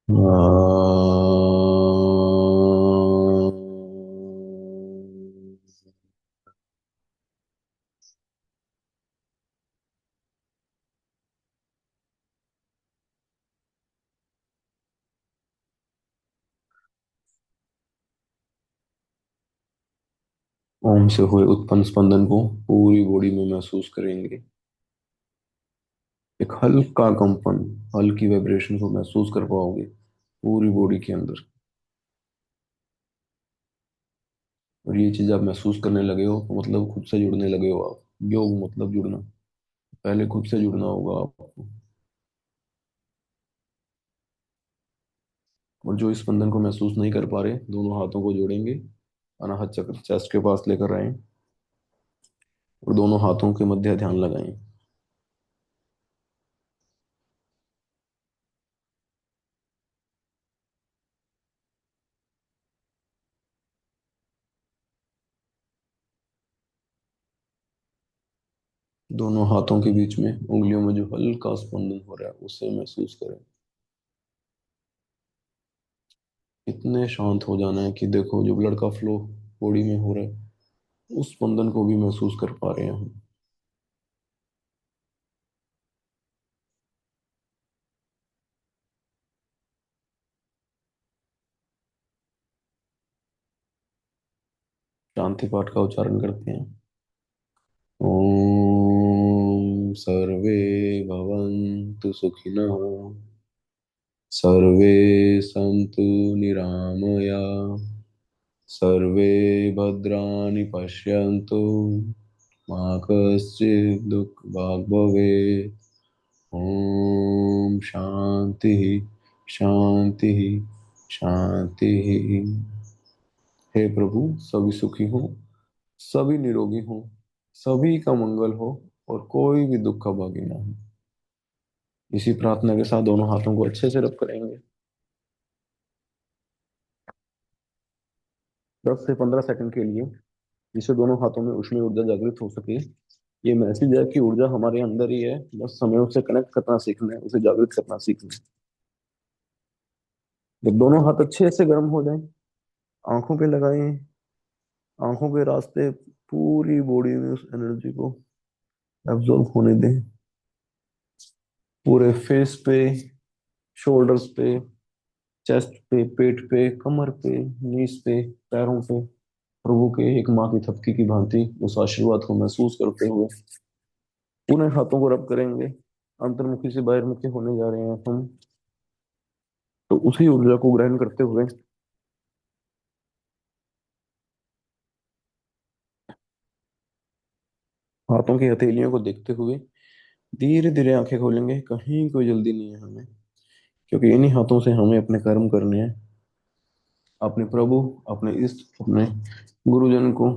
ओम से हुए उत्पन्न स्पंदन को पूरी बॉडी में महसूस करेंगे। एक हल्का कंपन, हल्की वाइब्रेशन को महसूस कर पाओगे पूरी बॉडी के अंदर। और ये चीज आप महसूस करने लगे हो तो मतलब खुद से जुड़ने लगे हो आप। योग मतलब जुड़ना, पहले खुद से जुड़ना होगा आपको। और जो इस स्पंदन को महसूस नहीं कर पा रहे, दोनों हाथों को जोड़ेंगे, अनाहत चक्र चेस्ट के पास लेकर आए और दोनों हाथों के मध्य ध्यान लगाएं। दोनों हाथों के बीच में उंगलियों में जो हल्का स्पंदन हो रहा है उसे महसूस करें। इतने शांत हो जाना है कि देखो जो ब्लड का फ्लो बॉडी में हो रहा है उस स्पंदन को भी महसूस कर पा रहे हैं हम। शांति पाठ का उच्चारण करते हैं। ओम सर्वे भवन्तु सुखिनः, सर्वे सन्तु निरामया, सर्वे भद्राणि पश्यन्तु, मा कश्चित् दुःखभाग् भवेत्। ओम शांति शांति शांति। हे प्रभु, सभी सुखी हो, सभी निरोगी हो, सभी का मंगल हो और कोई भी दुख का भागी ना हो। इसी प्रार्थना के साथ दोनों हाथों को अच्छे से रब करेंगे। 10 से 15 सेकंड के लिए, जिससे दोनों हाथों में ऊष्मीय ऊर्जा जागृत हो सके। ये मैसेज है कि ऊर्जा हमारे अंदर ही है, बस हमें उससे कनेक्ट करना सीखना है, उसे जागृत करना सीखना है। जब दोनों हाथ अच्छे से गर्म हो जाएं, आंखों पे लगाएं, आंखों के रास्ते पूरी बॉडी में उस एनर्जी को एब्जॉर्ब होने दें। पूरे फेस पे, शोल्डर्स पे, चेस्ट पे, पेट पे, कमर पे, नीस पे, पैरों पे प्रभु के एक माँ की थपकी की भांति उस आशीर्वाद को महसूस करते हुए पूरे हाथों को रब करेंगे। अंतर्मुखी से बाहिर्मुखी होने जा रहे हैं हम, तो उसी ऊर्जा को ग्रहण करते हुए हाथों की हथेलियों को देखते हुए धीरे धीरे आंखें खोलेंगे। कहीं कोई जल्दी नहीं है हमें, क्योंकि इन्हीं हाथों से हमें अपने कर्म करने हैं। अपने प्रभु, अपने इष्ट, अपने गुरुजन को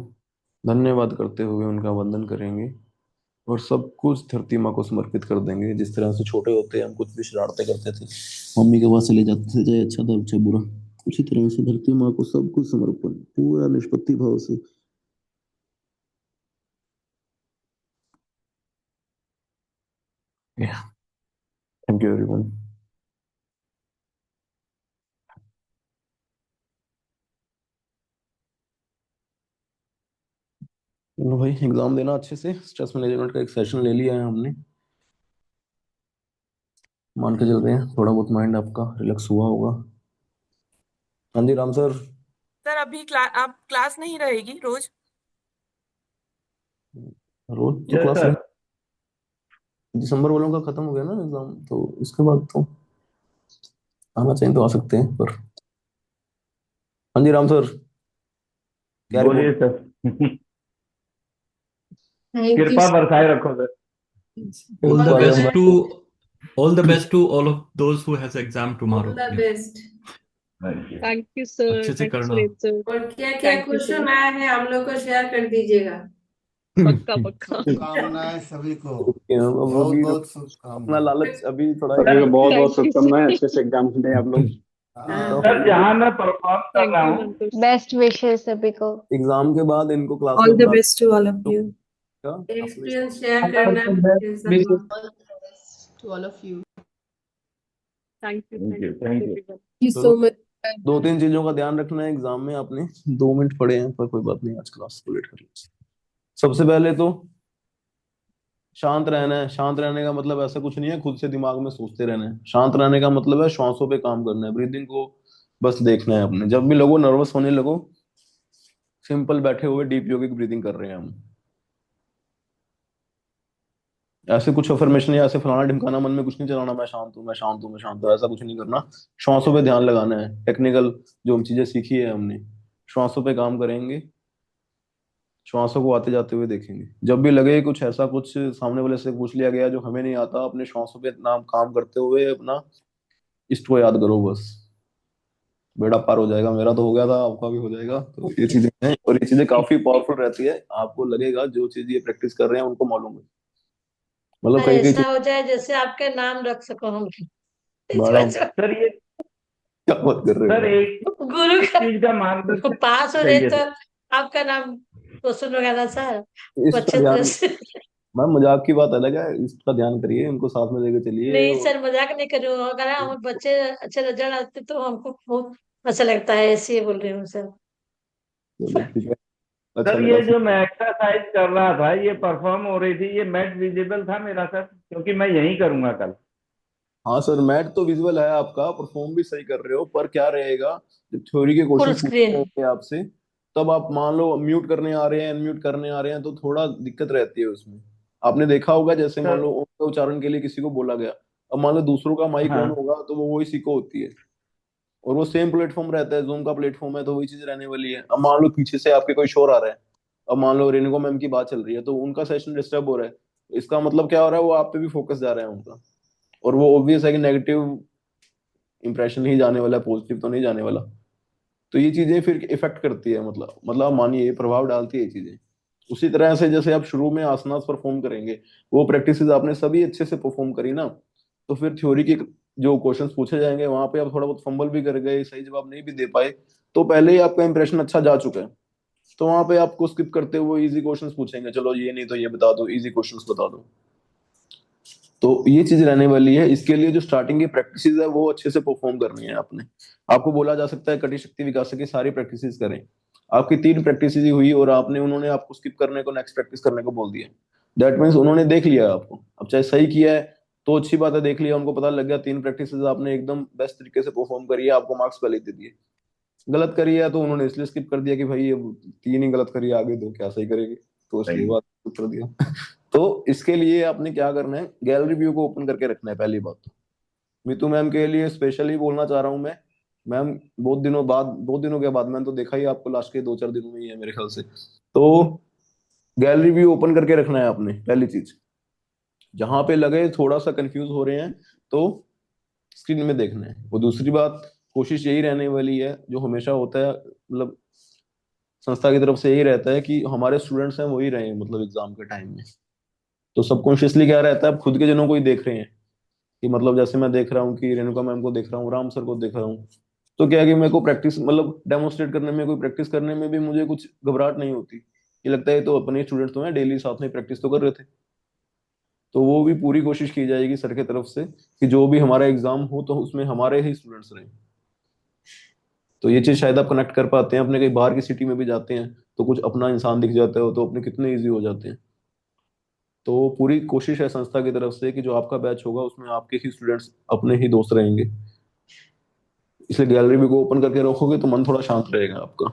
धन्यवाद करते हुए उनका वंदन करेंगे और सब कुछ धरती माँ को समर्पित कर देंगे। जिस तरह से छोटे होते हम कुछ भी शरारतें करते थे, मम्मी के पास चले जाते थे, चाहे अच्छा था चाहे बुरा, उसी तरह से धरती माँ को सब कुछ समर्पण पूरा निष्पत्ति भाव से। Thank you everyone. चलो भाई, एग्जाम देना अच्छे से। स्ट्रेस मैनेजमेंट का एक सेशन ले लिया है हमने, मान के चल रहे हैं थोड़ा बहुत माइंड आपका रिलैक्स हुआ होगा। हाँ जी राम सर। सर अभी आप क्लास नहीं रहेगी रोज? रोज तो यस क्लास सर। रहे, दिसंबर वालों का खत्म हो गया ना एग्जाम, तो इसके बाद तो आना चाहिए तो आ सकते हैं पर। हाँ जी राम सर, क्या बोलिए रिपोर्ट? सर। थैंक यू कृपा बरसाए रखो सर। All the कृपा best या to all the best to all of those who has exam all tomorrow. The Yeah. Best. Thank you. Thank you sir, अच्छे से थैंक यू करना। सुरेश सर। और क्या क्या थैंक यू सर, क्वेश्चन आया है हम लोग को शेयर कर दीजिएगा। पक्का पक्का। शुभकामनाएं सभी को, अब बहुत अभी बहुत अपना शुभकामनाएं। लालच अभी थोड़ा सभी को बहुत बहुत थैंक यू शुभकामनाएं, सर, अच्छे से एग्जाम दें आप लोग। हाँ, सर जहाँ मैं परफॉर्म कर थैंक रहा यू हूँ, मंतुर सर। बेस्ट विशेष सभी को। एग्जाम के बाद इनको क्लास All में the बुला best to all of you. Experience share All करना the best फिर wishes. सबको। All the best to all of you. Thank you thank you everyone. You चलो सो मच। 2-3 चीजों का ध्यान रखना है एग्जाम में आपने। 2 मिनट पड़े हैं पर कोई बात नहीं, आज क्लास को लेट कर लीजिए। सबसे पहले तो शांत रहना है। शांत रहने का मतलब ऐसा कुछ नहीं है खुद से दिमाग में सोचते रहना है। शांत रहने का मतलब है श्वासों पे काम करना है, ब्रीदिंग को बस देखना है अपने। जब भी लोगों नर्वस होने लगो, सिंपल बैठे हुए डीप योगिक ब्रीदिंग कर रहे हैं हम। ऐसे कुछ अफर्मेशन या ऐसे फलाना ढिमकाना मन में कुछ नहीं चलाना, मैं शांत हूँ, मैं शांत हूँ, मैं शांत हूँ, ऐसा कुछ नहीं करना। श्वासों पे ध्यान लगाना है। टेक्निकल जो हम चीजें सीखी है हमने, श्वासों पे काम करेंगे। श्वासों को आते जाते हुए देखेंगे। जब भी लगे कुछ ऐसा कुछ सामने वाले से पूछ लिया गया जो हमें नहीं आता, अपने श्वासों पे नाम काम करते हुए अपना इष्ट को याद करो बस। बेड़ा पार हो जाएगा। मेरा तो हो गया था, आपका भी हो जाएगा। तो ये चीजें हैं और ये चीजें काफी पावरफुल रहती है। आपको लगेगा जो चीज ये प्रैक्टिस कर रहे हैं उनको मालूम है। मतलब और कई कई ऐसा चीज हो जाए जैसे आपके नाम रख सको हम इस बड़ा वजह सर। ये क्या बात कर रहे सर हो एक गुरु का चीज का मार्गदर्शन पास हो जाए चाहिए तो सर। आपका नाम क्वेश्चन होगा ना सर, आप वो इसका अच्छे तरह ध्यान। से। मैम मजाक की बात अलग है, इसका ध्यान करिए, उनको साथ में लेके चलिए। नहीं सर, मजाक नहीं कर रही हूँ। अगर हम बच्चे अच्छे रिजल्ट आते तो हमको बहुत अच्छा लगता है, इसलिए बोल रही हूँ सर। चलो ठीक है, अच्छा सर लगा ये फिर। जो मैं एक्सरसाइज कर रहा था, ये परफॉर्म हो रही थी, ये मैट विजिबल था मेरा सर, क्योंकि मैं यही करूंगा कल। हाँ सर, मैट तो विजुअल है आपका, परफॉर्म भी सही कर रहे हो, पर क्या रहेगा जब थ्योरी के फुल क्वेश्चन पूछे स्क्रीन। जाएंगे आपसे, तब आप मान लो म्यूट करने आ रहे हैं, अनम्यूट करने आ रहे हैं, तो थोड़ा दिक्कत रहती है उसमें। आपने देखा होगा जैसे मान सर लो ओम के उच्चारण के लिए किसी को बोला गया, अब मान लो दूसरों का माइक ऑन हाँ होगा तो वो वही सीखो होती है, और वो सेम प्लेटफॉर्म रहता है, जूम का प्लेटफॉर्म है, तो वही चीज रहने वाली है। अब मान लो पीछे से आपके कोई शोर आ रहा है, अब मान लो रेणुका मैम की बात चल रही है तो उनका सेशन डिस्टर्ब हो रहा है, इसका मतलब क्या हो रहा है, वो आप पे भी फोकस जा रहा है उनका, और वो ऑब्वियस है कि नेगेटिव इंप्रेशन ही जाने वाला है, पॉजिटिव तो नहीं जाने वाला। तो ये चीजें फिर इफेक्ट करती है, मतलब आप मानिए प्रभाव डालती है ये चीजें। उसी तरह से जैसे आप शुरू में आसनास परफॉर्म करेंगे, वो प्रैक्टिसेस आपने सभी अच्छे से परफॉर्म करी ना, तो फिर थ्योरी के जो क्वेश्चंस पूछे जाएंगे वहां पे आप थोड़ा बहुत फंबल भी कर गए, सही जवाब नहीं भी दे पाए, तो पहले ही आपका इंप्रेशन अच्छा जा चुका है। तो वहां पे आपको स्किप करते हुए इजी क्वेश्चंस पूछेंगे, चलो ये नहीं तो ये बता दो, इजी क्वेश्चंस बता दो। तो ये चीज रहने वाली है। इसके लिए जो स्टार्टिंग की प्रैक्टिस है वो अच्छे से परफॉर्म करनी है आपने। आपको बोला जा सकता है कटी शक्ति विकास की सारी प्रैक्टिस करें। आपकी 3 प्रैक्टिस ही हुई और आपने उन्होंने आपको स्किप करने को, नेक्स्ट प्रैक्टिस करने को बोल दिया। दैट मीन्स उन्होंने देख लिया आपको। अब चाहे सही किया है तो अच्छी बात है, देख लिया, उनको पता लग गया 3 प्रैक्टिस आपने एकदम बेस्ट तरीके से परफॉर्म करी है, आपको मार्क्स पहले ही दे दिए। गलत करी है तो उन्होंने इसलिए स्किप कर दिया कि भाई ये 3 ही गलत करी है, आगे 2 क्या सही करेंगे, तो इसलिए सही। बात skip कर दिया। तो इसके लिए आपने क्या करना है, गैलरी व्यू को ओपन करके रखना है पहली बात तो। मीतू मैम के लिए स्पेशली बोलना चाह रहा हूँ मैं। मैम बहुत दिनों बाद, 2 दिनों के बाद, मैंने तो देखा ही आपको लास्ट के 2-4 दिनों में ही है मेरे ख्याल से। तो गैलरी व्यू ओपन करके रखना है आपने, पहली चीज। जहां पे लगे थोड़ा सा कंफ्यूज हो रहे हैं तो स्क्रीन में देखना है। वो दूसरी बात, कोशिश यही रहने वाली है जो हमेशा होता है, मतलब संस्था की तरफ से यही रहता है कि हमारे स्टूडेंट्स हैं वही रहे, मतलब एग्जाम के टाइम में। तो सबकॉन्शियसली क्या रहता है, आप खुद के जनों को ही देख रहे हैं, कि मतलब जैसे मैं देख रहा हूँ कि रेणुका मैम को देख रहा हूँ, राम सर को देख रहा हूँ, तो क्या है कि मेरे को प्रैक्टिस, मतलब डेमोन्स्ट्रेट करने में, कोई प्रैक्टिस करने में भी मुझे कुछ घबराहट नहीं होती। ये लगता है तो अपने स्टूडेंट्स तो हैं, डेली साथ में प्रैक्टिस तो कर रहे थे। तो वो भी पूरी कोशिश की जाएगी सर की तरफ से कि जो भी हमारा एग्जाम हो तो उसमें हमारे ही स्टूडेंट्स रहें। तो ये चीज शायद आप कनेक्ट कर पाते हैं, अपने कहीं बाहर की सिटी में भी जाते हैं तो कुछ अपना इंसान दिख जाता है तो अपने कितने इजी हो जाते हैं। तो पूरी कोशिश है संस्था की तरफ से कि जो आपका बैच होगा उसमें आपके ही स्टूडेंट्स अपने ही दोस्त रहेंगे। इसलिए गैलरी भी को ओपन करके रखोगे तो मन थोड़ा शांत रहेगा आपका,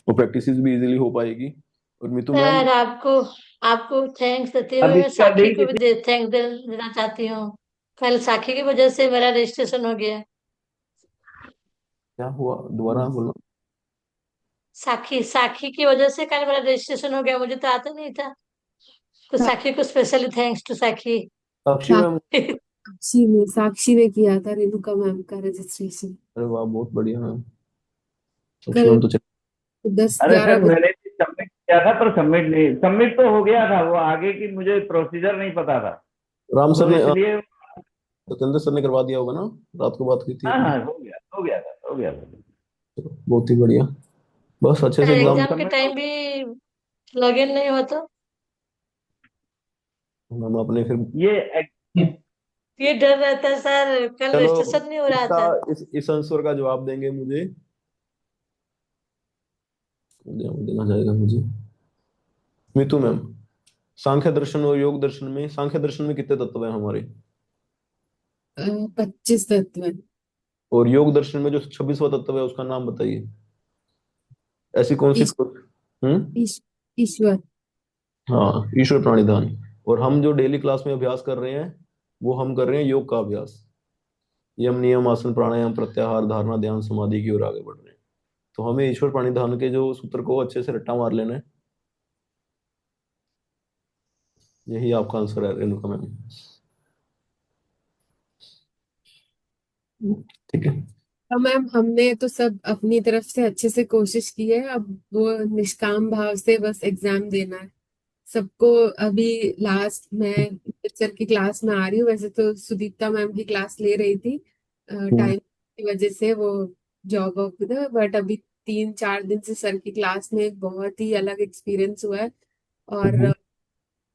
और प्रैक्टिस भी इजीली हो पाएगी। और मीतू मैम, सर आपको आपको थैंक्स देते अब हुए मैं इसका साक्षी लिंक को भी थैंक्स देना चाहती हूँ। कल साक्षी की वजह से मेरा रजिस्ट्रेशन हो गया। क्या हुआ दोबारा बोलना। साक्षी साक्षी की वजह से कल मेरा रजिस्ट्रेशन हो गया, मुझे तो आता नहीं था। तो साक्षी को specially thanks to Sakshi. Sakshi ma'am, Sakshi ने किया था रेणुका मैम का रजिस्ट्रेशन अरे वाह बहुत बढ़िया मैम। साक्षी कल मैम तो दस अरे ग्यारह सर मैंने भी सबमिट किया था, पर सबमिट नहीं, सबमिट तो हो गया था, वो आगे की मुझे प्रोसीजर नहीं पता था, राम सर तो ने, इसलिए। सत्येंद्र सर ने करवा दिया होगा ना, रात को बात की थी हाँ अपनी। हाँ, हो गया था, हो गया था। चलो, बहुत ही बढ़िया। बस अच्छे सर से एग्जाम एग्जाम के सबमिट हो टाइम भी लॉगिन नहीं हुआ तो हम अपने फिर ये ये डर रहता है सर, कल चलो रजिस्ट्रेशन नहीं हो रहा इसका था। इस आंसर का जवाब देंगे मुझे, देना जाएगा मुझे मितू मैम। सांख्य दर्शन और योग दर्शन में, सांख्य दर्शन में कितने तत्व हैं हमारे? 25 तत्व है। और योग दर्शन में जो 26वां तत्व है उसका नाम बताइए। ऐसी कौन सी ईश, हम्म ईश, ईश्वर। हाँ, ईश्वर प्राणिधान। और हम जो डेली क्लास में अभ्यास कर रहे हैं वो हम कर रहे हैं योग का अभ्यास, यम नियम आसन प्राणायाम प्रत्याहार धारणा ध्यान समाधि की ओर आगे बढ़ रहे हैं। तो हमें ईश्वर प्राणिधान के जो सूत्र को अच्छे से रट्टा मार लेना है। यही आपका आंसर है रेणुका मैम। ठीक है। तो मैम हमने तो सब अपनी तरफ से अच्छे से कोशिश की है, अब वो निष्काम भाव से बस एग्जाम देना है सबको। अभी लास्ट मैं सर की क्लास में आ रही हूँ, वैसे तो सुदीप्ता मैम की क्लास ले रही थी, टाइम की वजह से वो जॉब ऑफ था, बट अभी 3-4 दिन से सर की क्लास में एक बहुत ही अलग एक्सपीरियंस हुआ है। और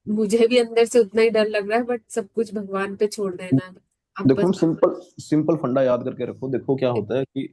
मुझे भी अंदर से उतना ही डर लग रहा है, बट सब कुछ भगवान पे छोड़ देना है। आप देखो हम बस सिंपल सिंपल फंडा याद करके रखो। देखो क्या होता है कि